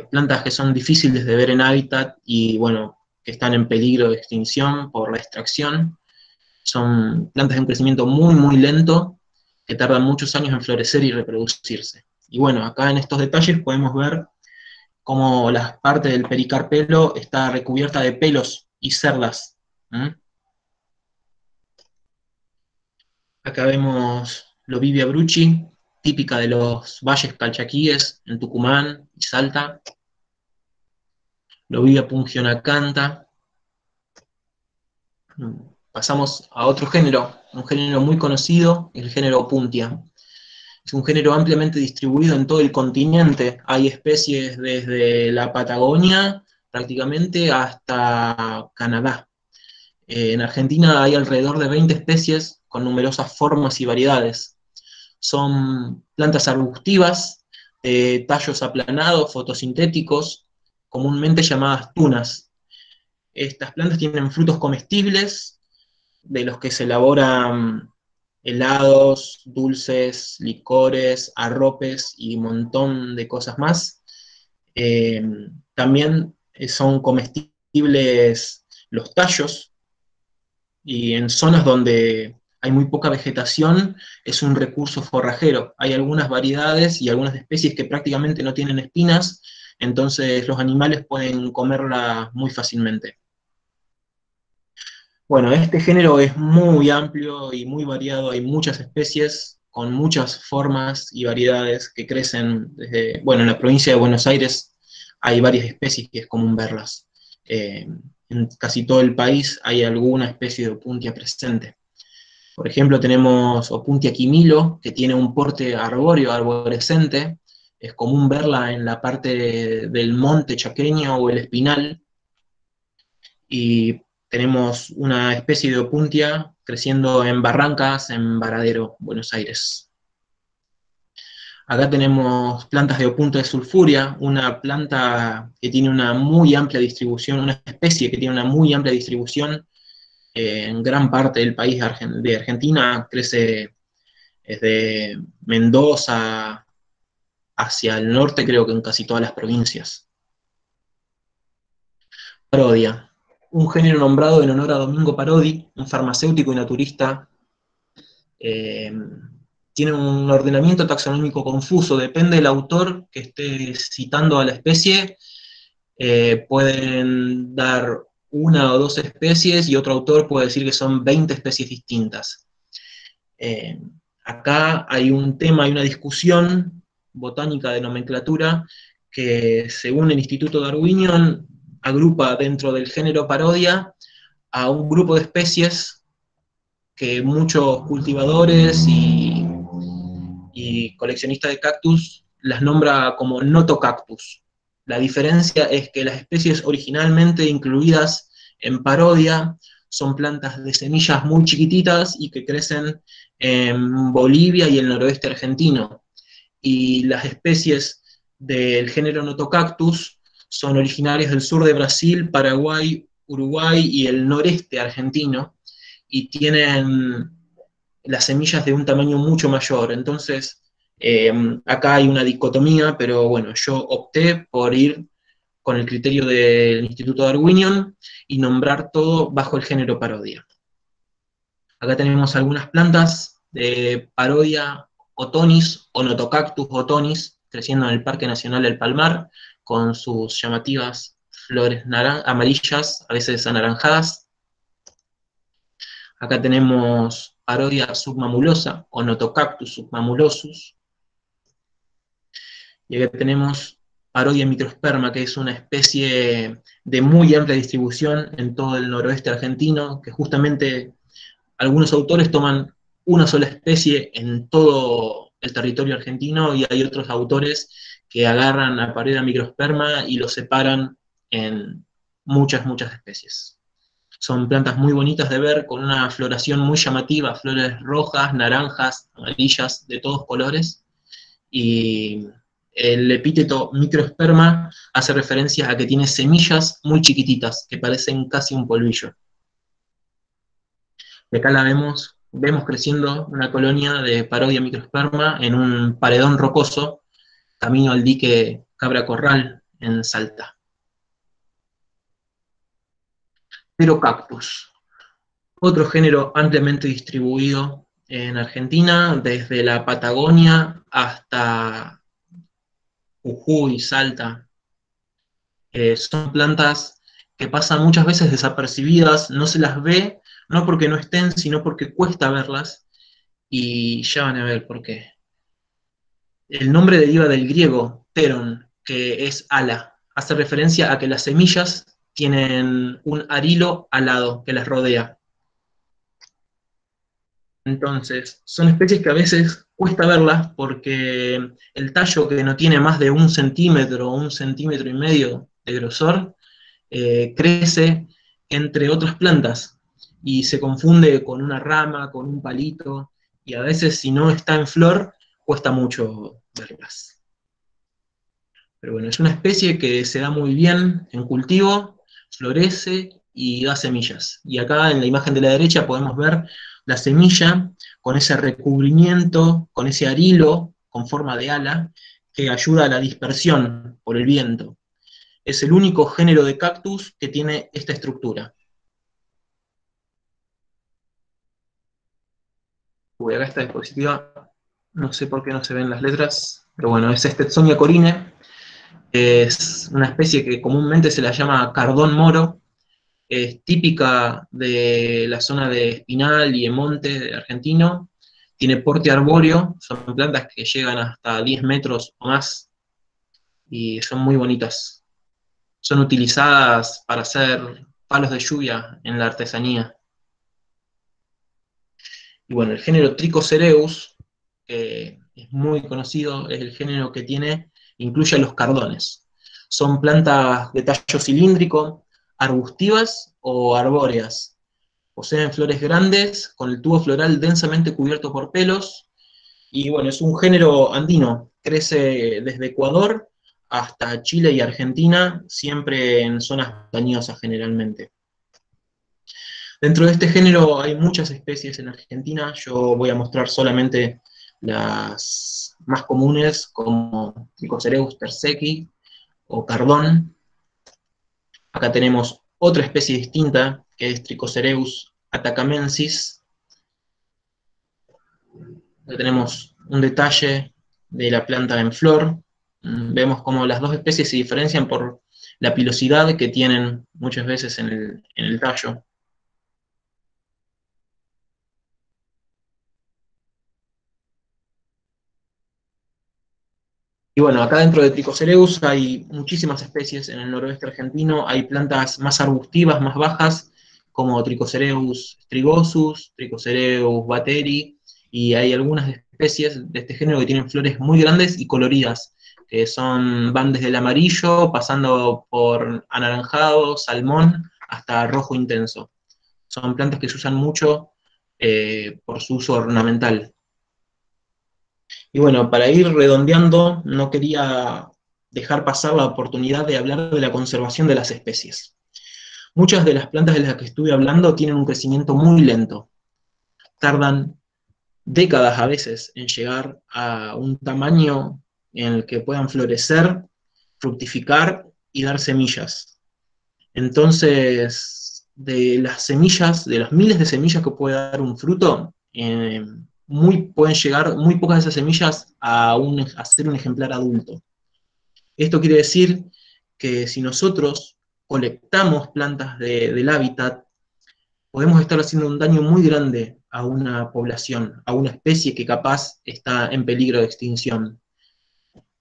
Plantas que son difíciles de ver en hábitat y, bueno, que están en peligro de extinción por la extracción. Son plantas de un crecimiento muy, muy lento, que tardan muchos años en florecer y reproducirse. Y bueno, acá en estos detalles podemos ver cómo la parte del pericarpelo está recubierta de pelos y cerdas. Acá vemos Lovivia bruchi, típica de los valles calchaquíes en Tucumán y Salta. Lovivia pungionacantha. Pasamos a otro género, un género muy conocido, el género Opuntia. Es un género ampliamente distribuido en todo el continente. Hay especies desde la Patagonia prácticamente hasta Canadá. En Argentina hay alrededor de 20 especies con numerosas formas y variedades. Son plantas arbustivas, de tallos aplanados, fotosintéticos, comúnmente llamadas tunas. Estas plantas tienen frutos comestibles, de los que se elaboran helados, dulces, licores, arropes y un montón de cosas más. Eh, También son comestibles los tallos, y en zonas donde hay muy poca vegetación es un recurso forrajero. Hay algunas variedades y algunas especies que prácticamente no tienen espinas, entonces los animales pueden comerla muy fácilmente. Bueno, este género es muy amplio y muy variado, hay muchas especies con muchas formas y variedades que crecen desde, bueno, en la provincia de Buenos Aires hay varias especies que es común verlas. En casi todo el país hay alguna especie de Opuntia presente. Por ejemplo, tenemos Opuntia quimilo, que tiene un porte arbóreo, arborescente. Es común verla en la parte del monte chaqueño o el Espinal. Y tenemos una especie de Opuntia creciendo en Barrancas, en Varadero, Buenos Aires. Acá tenemos plantas de Opuntia de sulfuria, una planta que tiene una muy amplia distribución, una especie que tiene una muy amplia distribución en gran parte del país de Argentina. Crece desde Mendoza hacia el norte, creo que en casi todas las provincias. Parodia, un género nombrado en honor a Domingo Parodi, un farmacéutico y naturista. Eh, Tiene un ordenamiento taxonómico confuso, depende del autor que esté citando a la especie, pueden dar una o dos especies y otro autor puede decir que son 20 especies distintas. Eh, Acá hay un tema, hay una discusión botánica de nomenclatura que, según el Instituto Darwinian, agrupa dentro del género parodia a un grupo de especies que muchos cultivadores y coleccionistas de cactus las nombra como notocactus. La diferencia es que las especies originalmente incluidas en parodia son plantas de semillas muy chiquititas y que crecen en Bolivia y el noroeste argentino. Y las especies del género notocactus son originarias del sur de Brasil, Paraguay, Uruguay y el noreste argentino, y tienen las semillas de un tamaño mucho mayor. Entonces, acá hay una dicotomía, pero bueno, yo opté por ir con el criterio del Instituto Darwinian y nombrar todo bajo el género parodia. Acá tenemos algunas plantas de parodia otonis o Notocactus otonis, creciendo en el Parque Nacional del Palmar, con sus llamativas flores amarillas, a veces anaranjadas. Acá tenemos parodia submamulosa o Notocactus submamulosus. Y acá tenemos parodia microsperma, que es una especie de muy amplia distribución en todo el noroeste argentino, que justamente algunos autores toman una sola especie en todo el territorio argentino y hay otros autores que agarran a parodia microsperma y lo separan en muchas, muchas especies. Son plantas muy bonitas de ver, con una floración muy llamativa, flores rojas, naranjas, amarillas, de todos colores. Y el epíteto microesperma hace referencia a que tiene semillas muy chiquititas, que parecen casi un polvillo. De acá la vemos creciendo una colonia de parodia microesperma en un paredón rocoso, camino al dique Cabra Corral, en Salta. Pterocactus, otro género ampliamente distribuido en Argentina, desde la Patagonia hasta Jujuy, Salta. Son plantas que pasan muchas veces desapercibidas, no se las ve, no porque no estén, sino porque cuesta verlas, y ya van a ver por qué. El nombre deriva del griego, pteron, que es ala. Hace referencia a que las semillas tienen un arilo alado que las rodea. Entonces, son especies que a veces cuesta verlas porque el tallo, que no tiene más de 1 centímetro o 1,5 centímetros de grosor, crece entre otras plantas y se confunde con una rama, con un palito, y a veces, si no está en flor, cuesta mucho verlas. Pero bueno, es una especie que se da muy bien en cultivo, florece y da semillas. Y acá en la imagen de la derecha podemos ver la semilla con ese recubrimiento, con ese arilo con forma de ala, que ayuda a la dispersión por el viento. Es el único género de cactus que tiene esta estructura. Uy, acá esta diapositiva, no sé por qué no se ven las letras, pero bueno, es Stetsonia corine. Es una especie que comúnmente se la llama cardón moro. Es típica de la zona de Espinal y Emonte argentino. Tiene porte arbóreo, son plantas que llegan hasta 10 metros o más y son muy bonitas. Son utilizadas para hacer palos de lluvia en la artesanía. Y bueno, el género Trichocereus, que es muy conocido, es el género que incluye a los cardones. Son plantas de tallo cilíndrico, arbustivas o arbóreas. Poseen flores grandes, con el tubo floral densamente cubierto por pelos, y bueno, es un género andino, crece desde Ecuador hasta Chile y Argentina, siempre en zonas montañosas generalmente. Dentro de este género hay muchas especies en Argentina, yo voy a mostrar solamente las más comunes, como Trichocereus terseki o cardón. Acá tenemos otra especie distinta, que es Trichocereus atacamensis. Acá tenemos un detalle de la planta en flor. Vemos cómo las dos especies se diferencian por la pilosidad que tienen muchas veces en el tallo. Y bueno, acá dentro de Trichocereus hay muchísimas especies en el noroeste argentino. Hay plantas más arbustivas, más bajas, como Trichocereus strigosus, Trichocereus bateri, y hay algunas especies de este género que tienen flores muy grandes y coloridas, que van desde el amarillo, pasando por anaranjado, salmón, hasta rojo intenso. Son plantas que se usan mucho por su uso ornamental. Y bueno, para ir redondeando, no quería dejar pasar la oportunidad de hablar de la conservación de las especies. Muchas de las plantas de las que estuve hablando tienen un crecimiento muy lento. Tardan décadas a veces en llegar a un tamaño en el que puedan florecer, fructificar y dar semillas. Entonces, de las semillas, de las miles de semillas que puede dar un fruto, pueden llegar muy pocas de esas semillas a ser un ejemplar adulto. Esto quiere decir que si nosotros colectamos plantas del hábitat, podemos estar haciendo un daño muy grande a una población, a una especie que capaz está en peligro de extinción.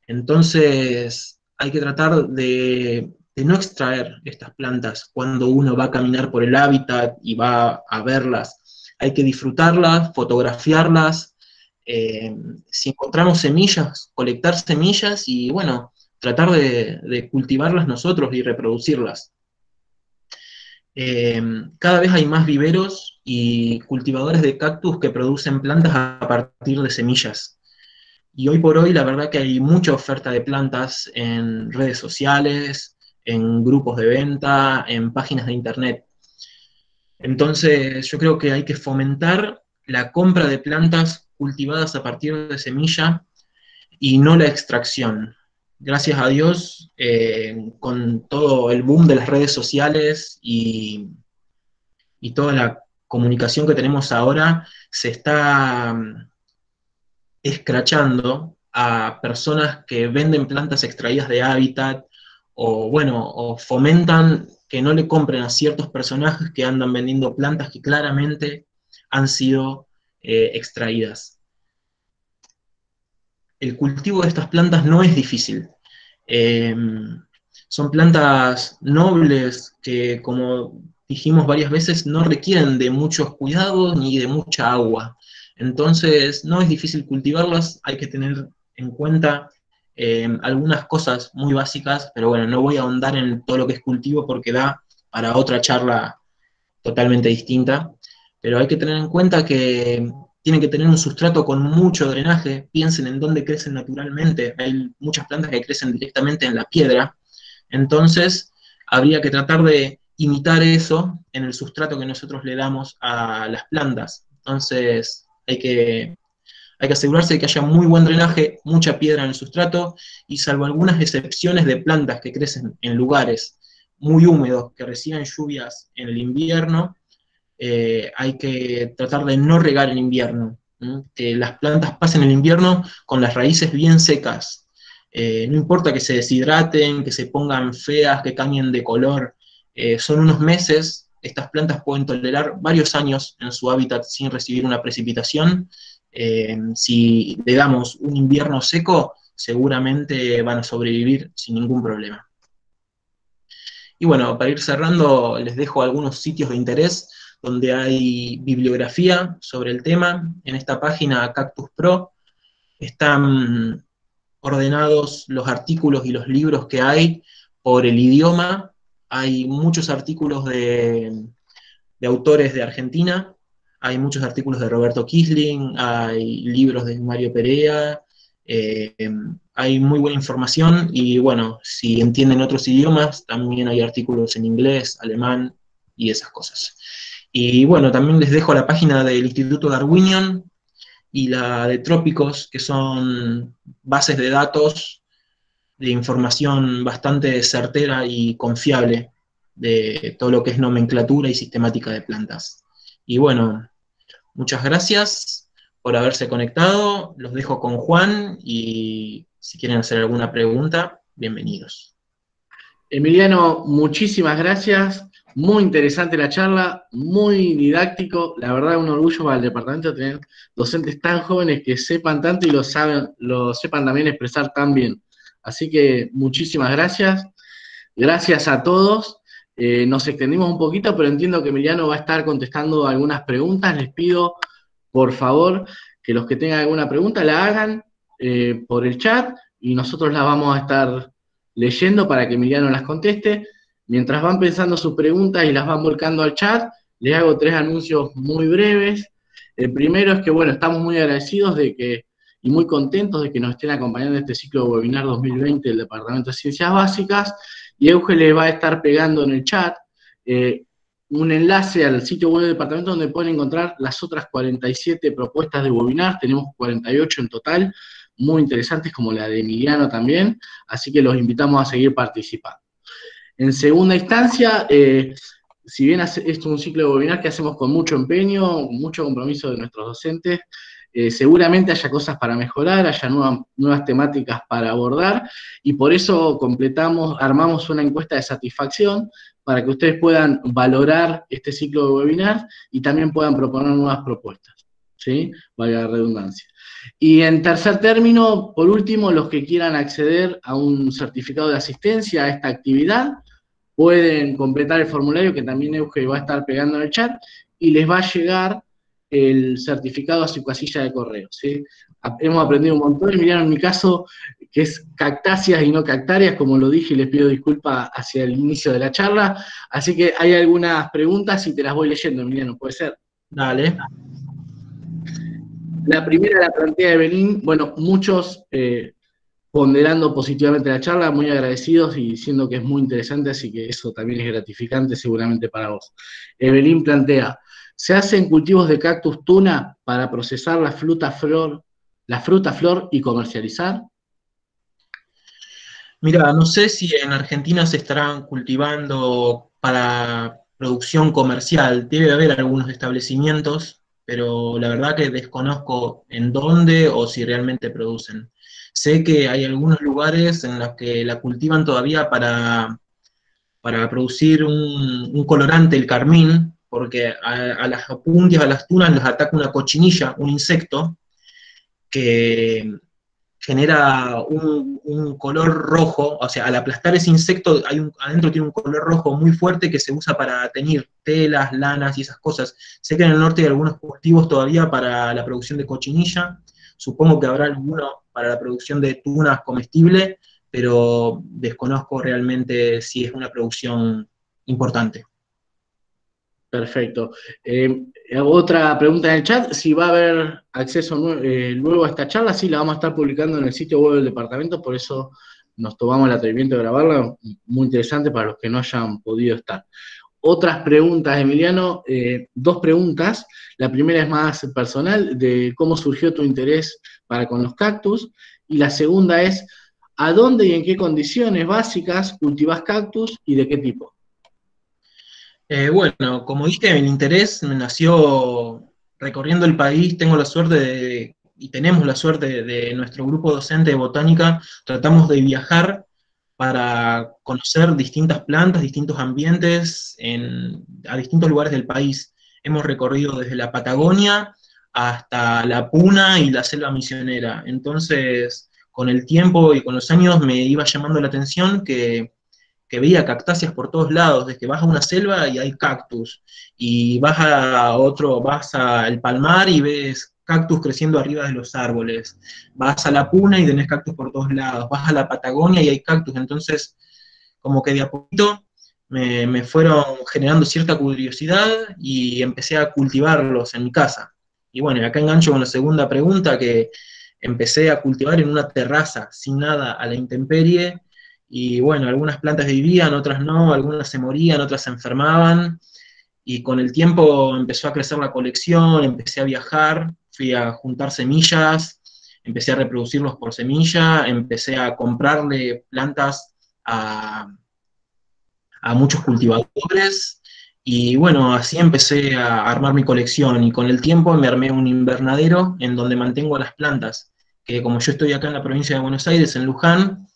Entonces, hay que tratar de no extraer estas plantas cuando uno va a caminar por el hábitat y va a verlas. Hay que disfrutarlas, fotografiarlas. Si encontramos semillas, colectar semillas y, bueno, tratar de cultivarlas nosotros y reproducirlas. Cada vez hay más viveros y cultivadores de cactus que producen plantas a partir de semillas. Y hoy por hoy la verdad que hay mucha oferta de plantas en redes sociales, en grupos de venta, en páginas de internet. Entonces yo creo que hay que fomentar la compra de plantas cultivadas a partir de semilla y no la extracción. Gracias a Dios, con todo el boom de las redes sociales y toda la comunicación que tenemos ahora, se está escrachando a personas que venden plantas extraídas de hábitat, o bueno, o fomentan que no le compren a ciertos personajes que andan vendiendo plantas que claramente han sido extraídas. El cultivo de estas plantas no es difícil. Eh, Son plantas nobles que, como dijimos varias veces, no requieren de muchos cuidados ni de mucha agua. Entonces, no es difícil cultivarlas, hay que tener en cuenta algunas cosas muy básicas, pero bueno, no voy a ahondar en todo lo que es cultivo porque da para otra charla totalmente distinta, pero hay que tener en cuenta que tienen que tener un sustrato con mucho drenaje, piensen en dónde crecen naturalmente, hay muchas plantas que crecen directamente en la piedra, entonces habría que tratar de imitar eso en el sustrato que nosotros le damos a las plantas, entonces hay que asegurarse de que haya muy buen drenaje, mucha piedra en el sustrato, y salvo algunas excepciones de plantas que crecen en lugares muy húmedos, que reciben lluvias en el invierno, hay que tratar de no regar en invierno, que las plantas pasen el invierno con las raíces bien secas. No importa que se deshidraten, que se pongan feas, que cambien de color, son unos meses, estas plantas pueden tolerar varios años en su hábitat sin recibir una precipitación. Si le damos un invierno seco, seguramente van a sobrevivir sin ningún problema. Y bueno, para ir cerrando, les dejo algunos sitios de interés donde hay bibliografía sobre el tema. En esta página Cactus Pro están ordenados los artículos y los libros que hay por el idioma. Hay muchos artículos de autores de Argentina, hay muchos artículos de Roberto Kisling, hay libros de Mario Perea, eh, hay muy buena información y bueno, si entienden otros idiomas, también hay artículos en inglés, alemán y esas cosas. Y bueno, también les dejo la página del Instituto Darwinian y la de Trópicos, que son bases de datos de información bastante certera y confiable de todo lo que es nomenclatura y sistemática de plantas. Y bueno, muchas gracias por haberse conectado, los dejo con Juan y si quieren hacer alguna pregunta, bienvenidos. Emiliano, muchísimas gracias. Muy interesante la charla, muy didáctico. La verdad, un orgullo para el departamento tener docentes tan jóvenes que sepan tanto y lo sepan también expresar tan bien. Así que muchísimas gracias. Gracias a todos. Nos extendimos un poquito, pero entiendo que Emiliano va a estar contestando algunas preguntas. Les pido, por favor, que los que tengan alguna pregunta la hagan por el chat y nosotros las vamos a estar leyendo para que Emiliano las conteste. Mientras van pensando sus preguntas y las van volcando al chat, les hago 3 anuncios muy breves. El primero es que, bueno, estamos muy agradecidos y muy contentos de que nos estén acompañando en este ciclo de webinar 2020 del Departamento de Ciencias Básicas, y Euge le va a estar pegando en el chat un enlace al sitio web del departamento donde pueden encontrar las otras 47 propuestas de webinar, tenemos 48 en total, muy interesantes como la de Emiliano también, así que los invitamos a seguir participando. En segunda instancia, si bien esto es un ciclo de webinar que hacemos con mucho empeño, mucho compromiso de nuestros docentes, seguramente haya cosas para mejorar, haya nuevas temáticas para abordar, y por eso armamos una encuesta de satisfacción para que ustedes puedan valorar este ciclo de webinar y también puedan proponer nuevas propuestas, ¿sí? Valga la redundancia. Y en tercer término, por último, los que quieran acceder a un certificado de asistencia a esta actividad, pueden completar el formulario que también Euge va a estar pegando en el chat, y les va a llegar el certificado a su casilla de correo, ¿sí? Hemos aprendido un montón, Emiliano, en mi caso, que es cactáceas y no cactáreas, como lo dije, y les pido disculpas hacia el inicio de la charla, así que hay algunas preguntas y te las voy leyendo, Emiliano, ¿puede ser? Dale. La primera la plantea Evelyn, bueno, muchos ponderando positivamente la charla, muy agradecidos y diciendo que es muy interesante, así que eso también es gratificante seguramente para vos. Evelyn plantea, ¿se hacen cultivos de cactus tuna para procesar la fruta flor y comercializar? Mira, no sé si en Argentina se estarán cultivando para producción comercial. Debe haber algunos establecimientos, pero la verdad que desconozco en dónde o si realmente producen. Sé que hay algunos lugares en los que la cultivan todavía para producir un colorante, el carmín, porque a las opuntias, a las tunas, les ataca una cochinilla, un insecto, que genera un color rojo, o sea, al aplastar ese insecto, adentro tiene un color rojo muy fuerte que se usa para teñir telas, lanas y esas cosas. Sé que en el norte hay algunos cultivos todavía para la producción de cochinilla, supongo que habrá alguno para la producción de tunas comestibles, pero desconozco realmente si es una producción importante. Perfecto. Otra pregunta en el chat, si va a haber acceso luego a esta charla, sí, la vamos a estar publicando en el sitio web del departamento, por eso nos tomamos el atrevimiento de grabarla, muy interesante para los que no hayan podido estar. Otras preguntas, Emiliano, dos preguntas. La primera es más personal, de cómo surgió tu interés para con los cactus, y la segunda es, ¿a dónde y en qué condiciones básicas cultivas cactus y de qué tipo? Bueno, como dije, el interés me nació recorriendo el país. Tengo la suerte y tenemos la suerte de nuestro grupo docente de botánica, tratamos de viajar para conocer distintas plantas, distintos ambientes a distintos lugares del país. Hemos recorrido desde la Patagonia hasta la Puna y la selva misionera. Entonces, con el tiempo y con los años me iba llamando la atención que veía cactáceas por todos lados, desde que vas a una selva y hay cactus, y vas al palmar y ves cactus creciendo arriba de los árboles, vas a la Puna y tenés cactus por todos lados, vas a la Patagonia y hay cactus, entonces como que de a poquito me fueron generando cierta curiosidad y empecé a cultivarlos en mi casa. Y bueno, acá engancho con la segunda pregunta, que empecé a cultivar en una terraza, sin nada, a la intemperie, y bueno, algunas plantas vivían, otras no, algunas se morían, otras se enfermaban, y con el tiempo empezó a crecer la colección, empecé a viajar, fui a juntar semillas, empecé a reproducirlos por semilla, empecé a comprarle plantas a, a muchos cultivadores, y bueno, así empecé a armar mi colección, y con el tiempo me armé un invernadero en donde mantengo las plantas, que como yo estoy acá en la provincia de Buenos Aires, en Luján,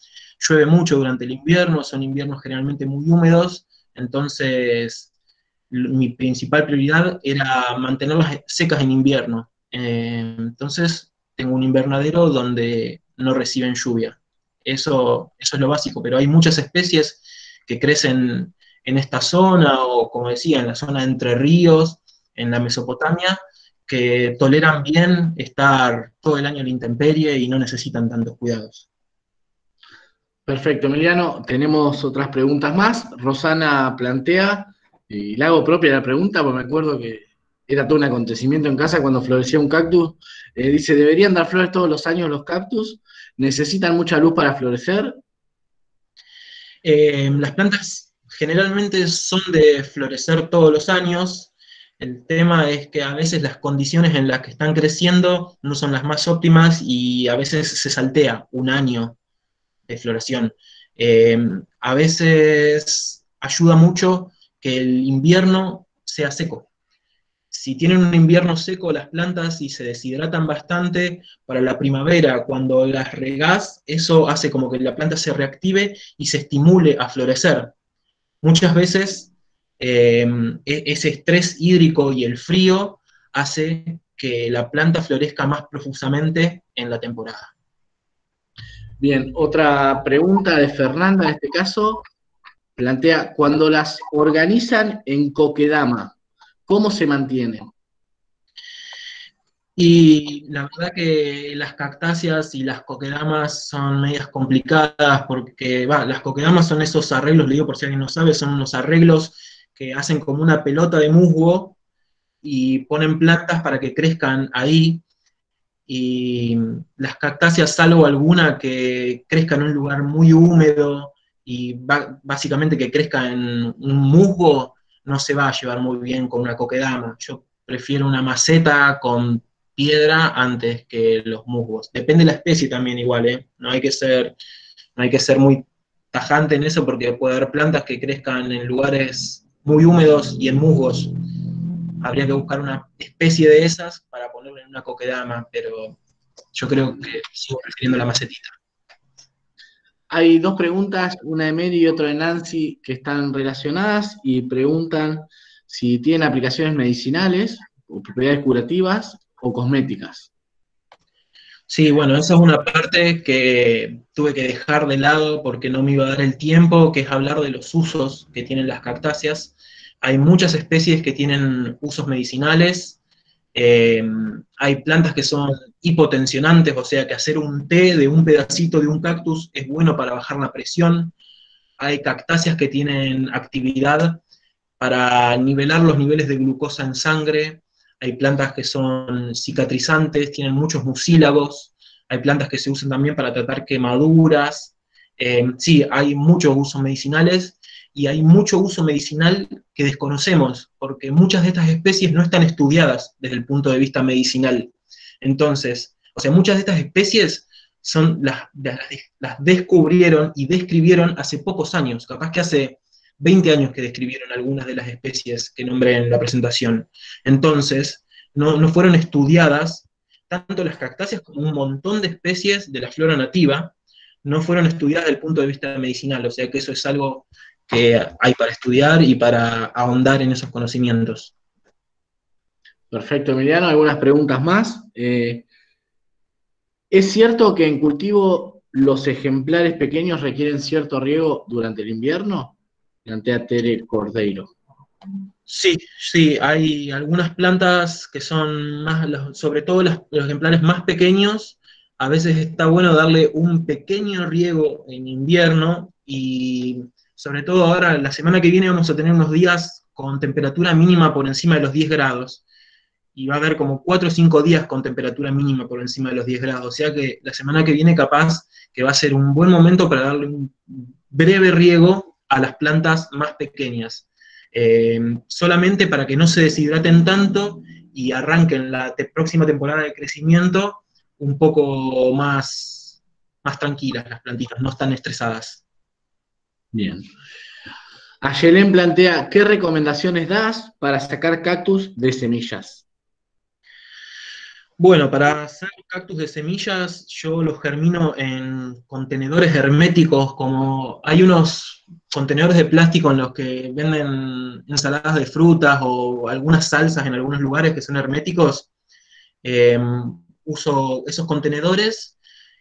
llueve mucho durante el invierno, son inviernos generalmente muy húmedos, entonces mi principal prioridad era mantenerlas secas en invierno. Entonces tengo un invernadero donde no reciben lluvia. Eso es lo básico, pero hay muchas especies que crecen en esta zona, o como decía, en la zona de Entre Ríos, en la Mesopotamia, que toleran bien estar todo el año en la intemperie y no necesitan tantos cuidados. Perfecto, Emiliano. Tenemos otras preguntas más. Rosana plantea, y la hago propia la pregunta, porque me acuerdo que era todo un acontecimiento en casa cuando florecía un cactus. Dice, ¿deberían dar flores todos los años los cactus? ¿Necesitan mucha luz para florecer? Las plantas generalmente son de florecer todos los años. El tema es que a veces las condiciones en las que están creciendo no son las más óptimas y a veces se saltea un año de floración. Eh, a veces ayuda mucho que el invierno sea seco. Si tienen un invierno seco las plantas y se deshidratan bastante, para la primavera, cuando las regás, eso hace como que la planta se reactive y se estimule a florecer. Muchas veces ese estrés hídrico y el frío hace que la planta florezca más profusamente en la temporada. Bien, otra pregunta de Fernanda en este caso. Plantea, cuando las organizan en kokedama, ¿cómo se mantienen? Y la verdad que las cactáceas y las coquedamas son medias complicadas porque, las coquedamas son esos arreglos, le digo por si alguien no sabe, son unos arreglos que hacen como una pelota de musgo y ponen plantas para que crezcan ahí. Y las cactáceas, salvo alguna que crezca en un lugar muy húmedo y básicamente que crezca en un musgo, no se va a llevar muy bien con una coquedama. Yo prefiero una maceta con piedra antes que los musgos. Depende de la especie también igual, ¿eh? No hay que ser muy tajante en eso porque puede haber plantas que crezcan en lugares muy húmedos y en musgos. Habría que buscar una especie de esas para ponerle en una coquedama, pero yo creo que sigo prefiriendo la macetita. Hay dos preguntas, una de Mary y otra de Nancy, que están relacionadas y preguntan si tienen aplicaciones medicinales o propiedades curativas o cosméticas. Sí, bueno, esa es una parte que tuve que dejar de lado porque no me iba a dar el tiempo, que es hablar de los usos que tienen las cactáceas. Hay muchas especies que tienen usos medicinales, eh, hay plantas que son hipotensionantes, o sea que hacer un té de un pedacito de un cactus es bueno para bajar la presión. Hay cactáceas que tienen actividad para nivelar los niveles de glucosa en sangre. Hay plantas que son cicatrizantes, tienen muchos mucílagos. Hay plantas que se usan también para tratar quemaduras. Sí, hay muchos usos medicinales y hay mucho uso medicinal que desconocemos, porque muchas de estas especies no están estudiadas desde el punto de vista medicinal. Entonces, o sea, muchas de estas especies son las descubrieron y describieron hace pocos años, capaz que hace 20 años que describieron algunas de las especies que nombré en la presentación. Entonces, no fueron estudiadas, tanto las cactáceas como un montón de especies de la flora nativa, no fueron estudiadas desde el punto de vista medicinal, o sea que eso es algo que hay para estudiar y para ahondar en esos conocimientos. Perfecto, Emiliano. Algunas preguntas más. ¿Es cierto que en cultivo los ejemplares pequeños requieren cierto riego durante el invierno? Plantea Tere Cordeiro. Sí, sí, hay algunas plantas que son más, sobre todo los ejemplares más pequeños, a veces está bueno darle un pequeño riego en invierno y sobre todo ahora, la semana que viene vamos a tener unos días con temperatura mínima por encima de los 10 grados y va a haber como 4 o 5 días con temperatura mínima por encima de los 10 grados, o sea que la semana que viene capaz que va a ser un buen momento para darle un breve riego a las plantas más pequeñas, solamente para que no se deshidraten tanto y arranquen la próxima temporada de crecimiento un poco más tranquilas las plantitas, no están estresadas. Bien. Ayelen plantea, ¿qué recomendaciones das para sacar cactus de semillas? Bueno, para hacer cactus de semillas, yo los germino en contenedores herméticos, como hay unos contenedores de plástico en los que venden ensaladas de frutas o algunas salsas en algunos lugares que son herméticos. Eh, Uso esos contenedores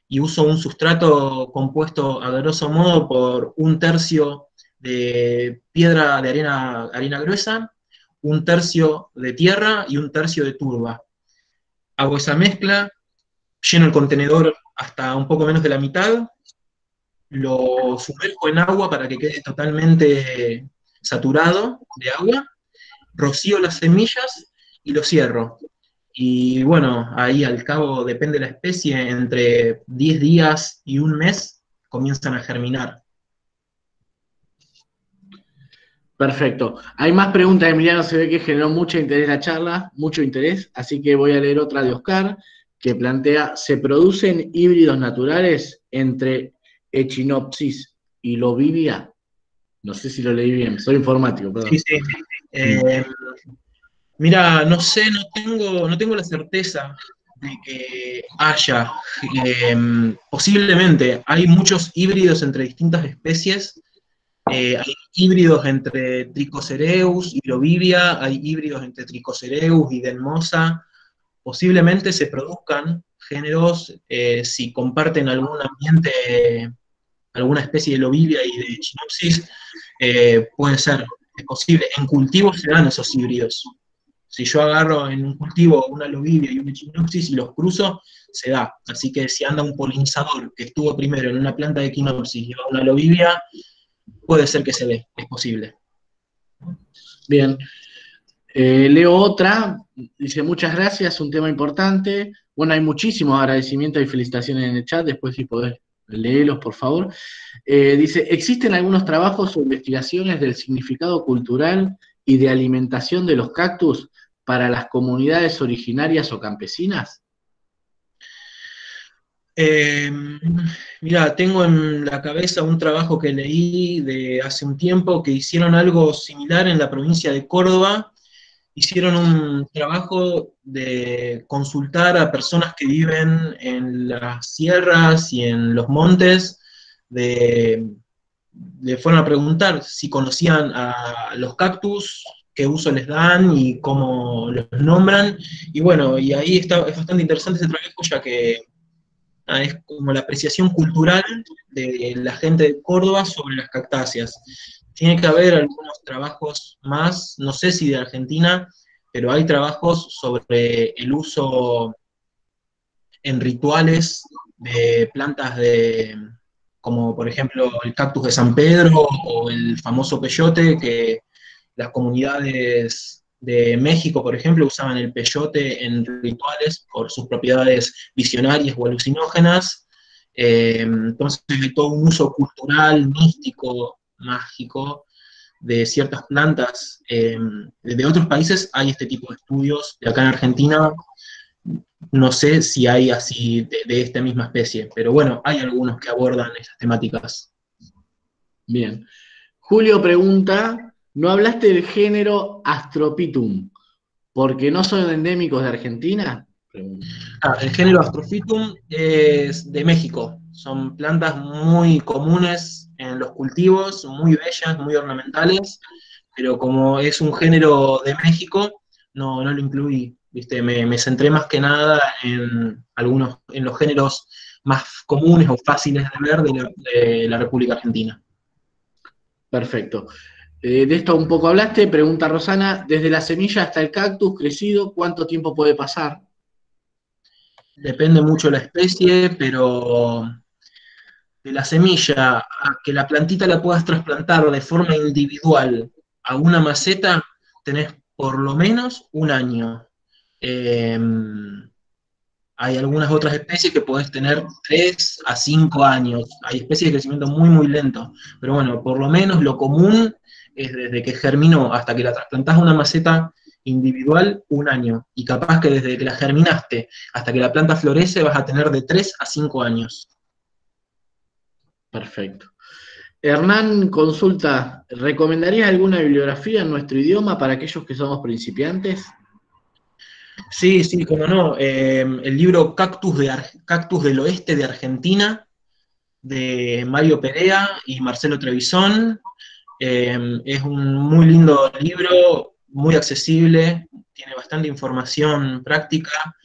y uso un sustrato compuesto a grosso modo por un tercio de piedra de arena gruesa, un tercio de tierra y un tercio de turba. Hago esa mezcla, lleno el contenedor hasta un poco menos de la mitad, lo sumerjo en agua para que quede totalmente saturado de agua, rocío las semillas y lo cierro. Y bueno, ahí al cabo, depende de la especie, entre 10 días y un mes comienzan a germinar. Perfecto. Hay más preguntas, Emiliano. Se ve que generó mucho interés la charla, mucho interés. Así que voy a leer otra de Oscar, que plantea, ¿se producen híbridos naturales entre Echinopsis y Lobelia? No sé si lo leí bien, soy informático, Sí, perdón. sí. Eh, Mira, no sé, no tengo la certeza de que haya. Posiblemente hay muchos híbridos entre distintas especies. Hay híbridos entre Trichocereus y Lovivia, hay híbridos entre Trichocereus y Denmosa. Posiblemente se produzcan géneros si comparten algún ambiente, alguna especie de Lovivia y de Chinopsis, puede ser, es posible. En cultivos se dan esos híbridos. Si yo agarro en un cultivo una Lovivia y un Echinopsis y los cruzo, se da. Así que si anda un polinizador que estuvo primero en una planta de Echinopsis y va a una Lovivia, puede ser que se dé, es posible. Bien. Leo otra, dice muchas gracias, un tema importante. Bueno, hay muchísimos agradecimientos y felicitaciones en el chat, después si podés léelos, por favor. Dice, ¿existen algunos trabajos o investigaciones del significado cultural y de alimentación de los cactus para las comunidades originarias o campesinas? Eh, Mira, tengo en la cabeza un trabajo que leí de hace un tiempo que hicieron algo similar en la provincia de Córdoba. Hicieron un trabajo de consultar a personas que viven en las sierras y en los montes, le fueron a preguntar si conocían a los cactus, qué uso les dan y cómo los nombran. Y bueno, y ahí está, es bastante interesante ese trabajo, ya que es como la apreciación cultural de la gente de Córdoba sobre las cactáceas. Tiene que haber algunos trabajos más, no sé si de Argentina, pero hay trabajos sobre el uso en rituales de plantas como por ejemplo el cactus de San Pedro o el famoso peyote, que las comunidades de México, por ejemplo, usaban el peyote en rituales por sus propiedades visionarias o alucinógenas. Entonces hay todo un uso cultural, místico, mágico de ciertas plantas. De otros países hay este tipo de estudios, de acá en Argentina no sé si hay así de esta misma especie, pero bueno, hay algunos que abordan esas temáticas. Bien. Julio pregunta, ¿no hablaste del género Astropitum? ¿Porque no son endémicos de Argentina? Pregunta. El género Astrophytum es de México. Son plantas muy comunes en los cultivos, muy bellas, muy ornamentales, pero como es un género de México, no lo incluí. ¿Viste? Me centré más que nada en los géneros más comunes o fáciles de ver de la República Argentina. Perfecto. De esto un poco hablaste, pregunta Rosana, desde la semilla hasta el cactus crecido, ¿cuánto tiempo puede pasar? Depende mucho de la especie, pero de la semilla a que la plantita la puedas trasplantar de forma individual a una maceta, tenés por lo menos un año. Eh, Hay algunas otras especies que podés tener 3 a 5 años. Hay especies de crecimiento muy, muy lento. Pero bueno, por lo menos lo común es desde que germinó hasta que la trasplantás a una maceta individual, un año. Y capaz que desde que la germinaste hasta que la planta florece vas a tener de 3 a 5 años. Perfecto. Hernán consulta, ¿recomendarías alguna bibliografía en nuestro idioma para aquellos que somos principiantes? Sí, sí, cómo no. El libro Cactus del Oeste de Argentina, de Mario Perea y Marcelo Trevisón. Es un muy lindo libro, muy accesible, tiene bastante información práctica.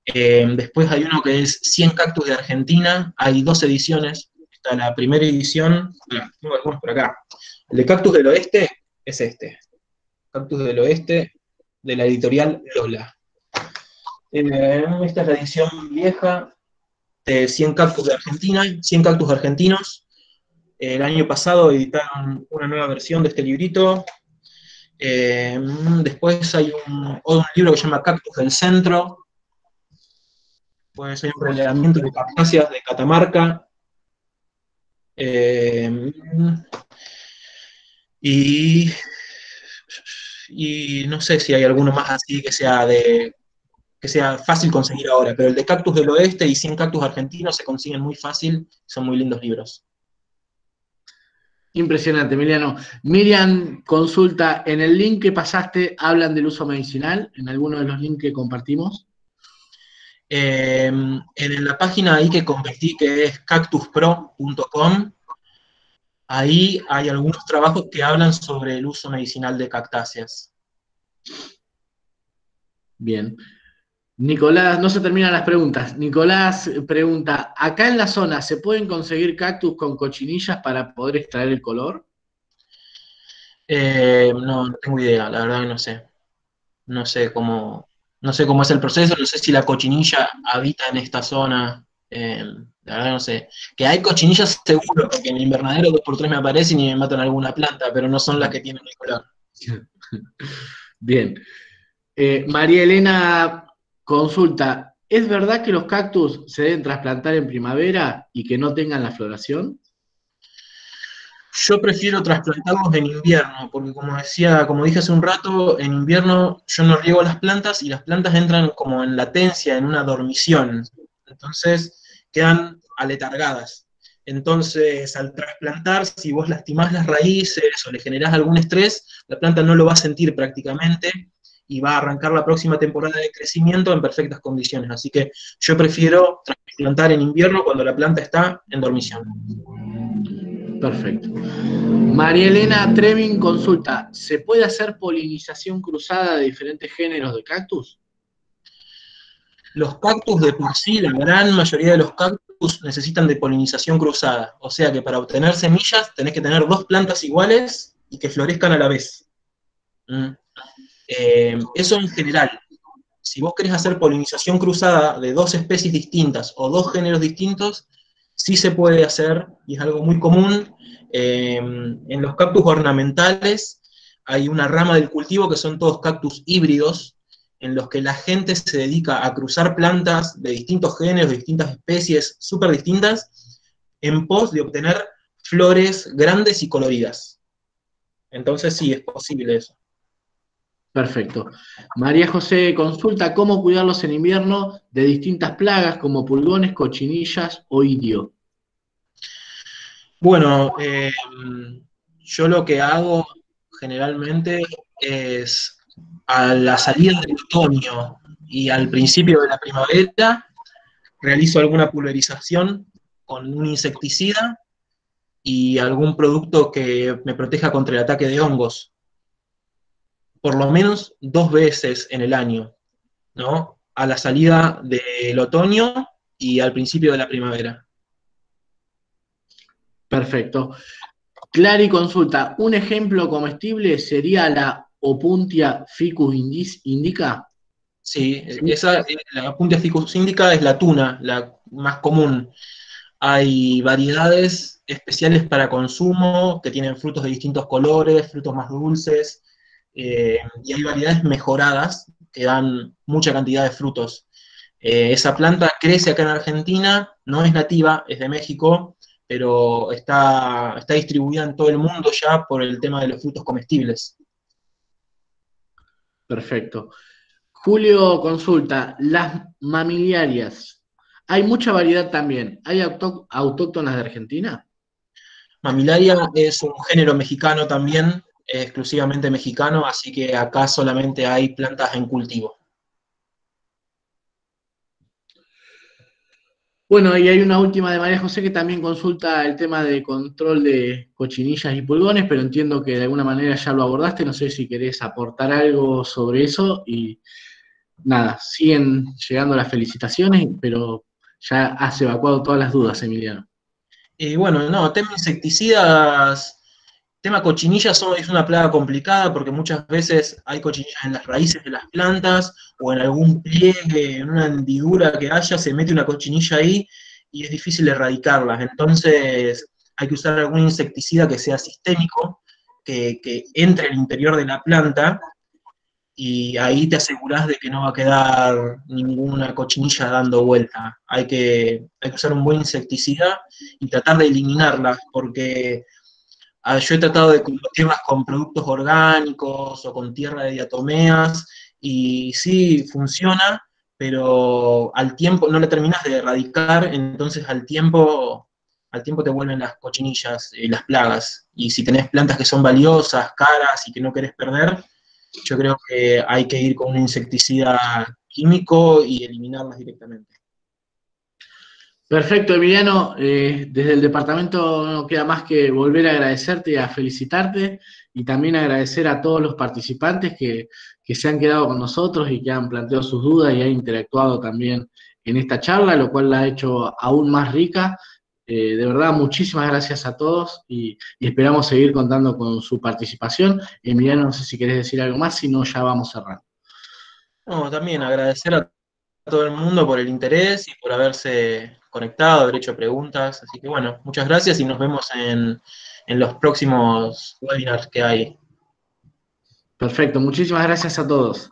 Después hay uno que es 100 cactus de Argentina, hay 2 ediciones. Está la primera edición, tengo algunos por acá. El de Cactus del Oeste es este, Cactus del Oeste, de la editorial Lola. Esta es la edición vieja de 100 cactus de Argentina, 100 cactus argentinos. El año pasado editaron una nueva versión de este librito. Después hay un libro que se llama Cactus del Centro. Pues hay un relevamiento de cactáceas de Catamarca. Y, y no sé si hay alguno más así que sea fácil conseguir ahora, pero el de Cactus del Oeste y 100 cactus argentinos se consiguen muy fácil, son muy lindos libros. Impresionante, Emiliano. Miriam consulta, ¿en el link que pasaste hablan del uso medicinal? ¿En alguno de los links que compartimos? En la página ahí que convertí, que es cactuspro.com, ahí hay algunos trabajos que hablan sobre el uso medicinal de cactáceas. Bien. Nicolás, no se terminan las preguntas. Nicolás pregunta, ¿acá en la zona se pueden conseguir cactus con cochinillas para poder extraer el color? No tengo idea, la verdad que no sé. No sé cómo es el proceso, no sé si la cochinilla habita en esta zona. La verdad no sé. Que hay cochinillas seguro, porque en el invernadero 2x3 me aparecen y me matan alguna planta, pero no son las que tienen el color. Bien. María Elena consulta, ¿es verdad que los cactus se deben trasplantar en primavera y que no tengan la floración? Yo prefiero trasplantarlos en invierno, porque como dije hace un rato, en invierno yo no riego las plantas y las plantas entran como en latencia, en una dormición. Entonces quedan aletargadas. Entonces, al trasplantar, si vos lastimás las raíces o le generás algún estrés, la planta no lo va a sentir prácticamente y va a arrancar la próxima temporada de crecimiento en perfectas condiciones. Así que yo prefiero trasplantar en invierno cuando la planta está en dormición. Perfecto. María Elena Trevin consulta, ¿se puede hacer polinización cruzada de diferentes géneros de cactus? Los cactus de por sí, la gran mayoría de los cactus necesitan de polinización cruzada. O sea que para obtener semillas tenés que tener dos plantas iguales y que florezcan a la vez. ¿Mm? Eso en general. Si vos querés hacer polinización cruzada de dos especies distintas o dos géneros distintos, sí se puede hacer, y es algo muy común. En los cactus ornamentales hay una rama del cultivo que son todos cactus híbridos, en los que la gente se dedica a cruzar plantas de distintos géneros, de distintas especies súper distintas, en pos de obtener flores grandes y coloridas. Entonces sí, es posible eso. Perfecto. María José consulta cómo cuidarlos en invierno de distintas plagas como pulgones, cochinillas o idio. Bueno, yo lo que hago generalmente es a la salida del otoño y al principio de la primavera realizo alguna pulverización con un insecticida y algún producto que me proteja contra el ataque de hongos, por lo menos 2 veces en el año, ¿no? A la salida del otoño y al principio de la primavera. Perfecto. Clary consulta, ¿un ejemplo comestible sería la Opuntia ficus indica? Sí, ¿Sí? esa, la Puntia ficus indica es la tuna, la más común. Hay variedades especiales para consumo que tienen frutos de distintos colores, frutos más dulces, y hay variedades mejoradas que dan mucha cantidad de frutos. Esa planta crece acá en Argentina, no es nativa, es de México, pero está distribuida en todo el mundo ya por el tema de los frutos comestibles. Perfecto. Julio consulta, las mamiliarias. Hay mucha variedad también. ¿Hay autóctonas de Argentina? Mamilaria es un género mexicano también, exclusivamente mexicano, así que acá solamente hay plantas en cultivo. Bueno, y hay una última de María José que también consulta el tema de control de cochinillas y pulgones, pero entiendo que de alguna manera ya lo abordaste. No sé si querés aportar algo sobre eso. Y nada, siguen llegando las felicitaciones, pero ya has evacuado todas las dudas, Emiliano. Y bueno, no, tema insecticidas, tema cochinillas es una plaga complicada porque muchas veces hay cochinillas en las raíces de las plantas o en algún pliegue, en una hendidura que haya, se mete una cochinilla ahí y es difícil erradicarlas. Entonces hay que usar algún insecticida que sea sistémico, que entre al interior de la planta y ahí te asegurás de que no va a quedar ninguna cochinilla dando vuelta. Hay que usar un buen insecticida y tratar de eliminarlas, porque yo he tratado de combatirlas con productos orgánicos o con tierra de diatomeas, y sí funciona, pero al tiempo no la terminas de erradicar, entonces al tiempo te vuelven las cochinillas, las plagas. Y si tenés plantas que son valiosas, caras y que no querés perder, yo creo que hay que ir con un insecticida químico y eliminarlas directamente. Perfecto, Emiliano. Desde el departamento no queda más que volver a agradecerte y a felicitarte y también agradecer a todos los participantes que se han quedado con nosotros y que han planteado sus dudas y han interactuado también en esta charla, lo cual la ha hecho aún más rica. De verdad, muchísimas gracias a todos y esperamos seguir contando con su participación. Emiliano, no sé si querés decir algo más, si no, ya vamos cerrando. No, también agradecer a todo el mundo por el interés y por haberse conectado, haber hecho preguntas. Así que bueno, muchas gracias y nos vemos en los próximos webinars que hay. Perfecto, muchísimas gracias a todos.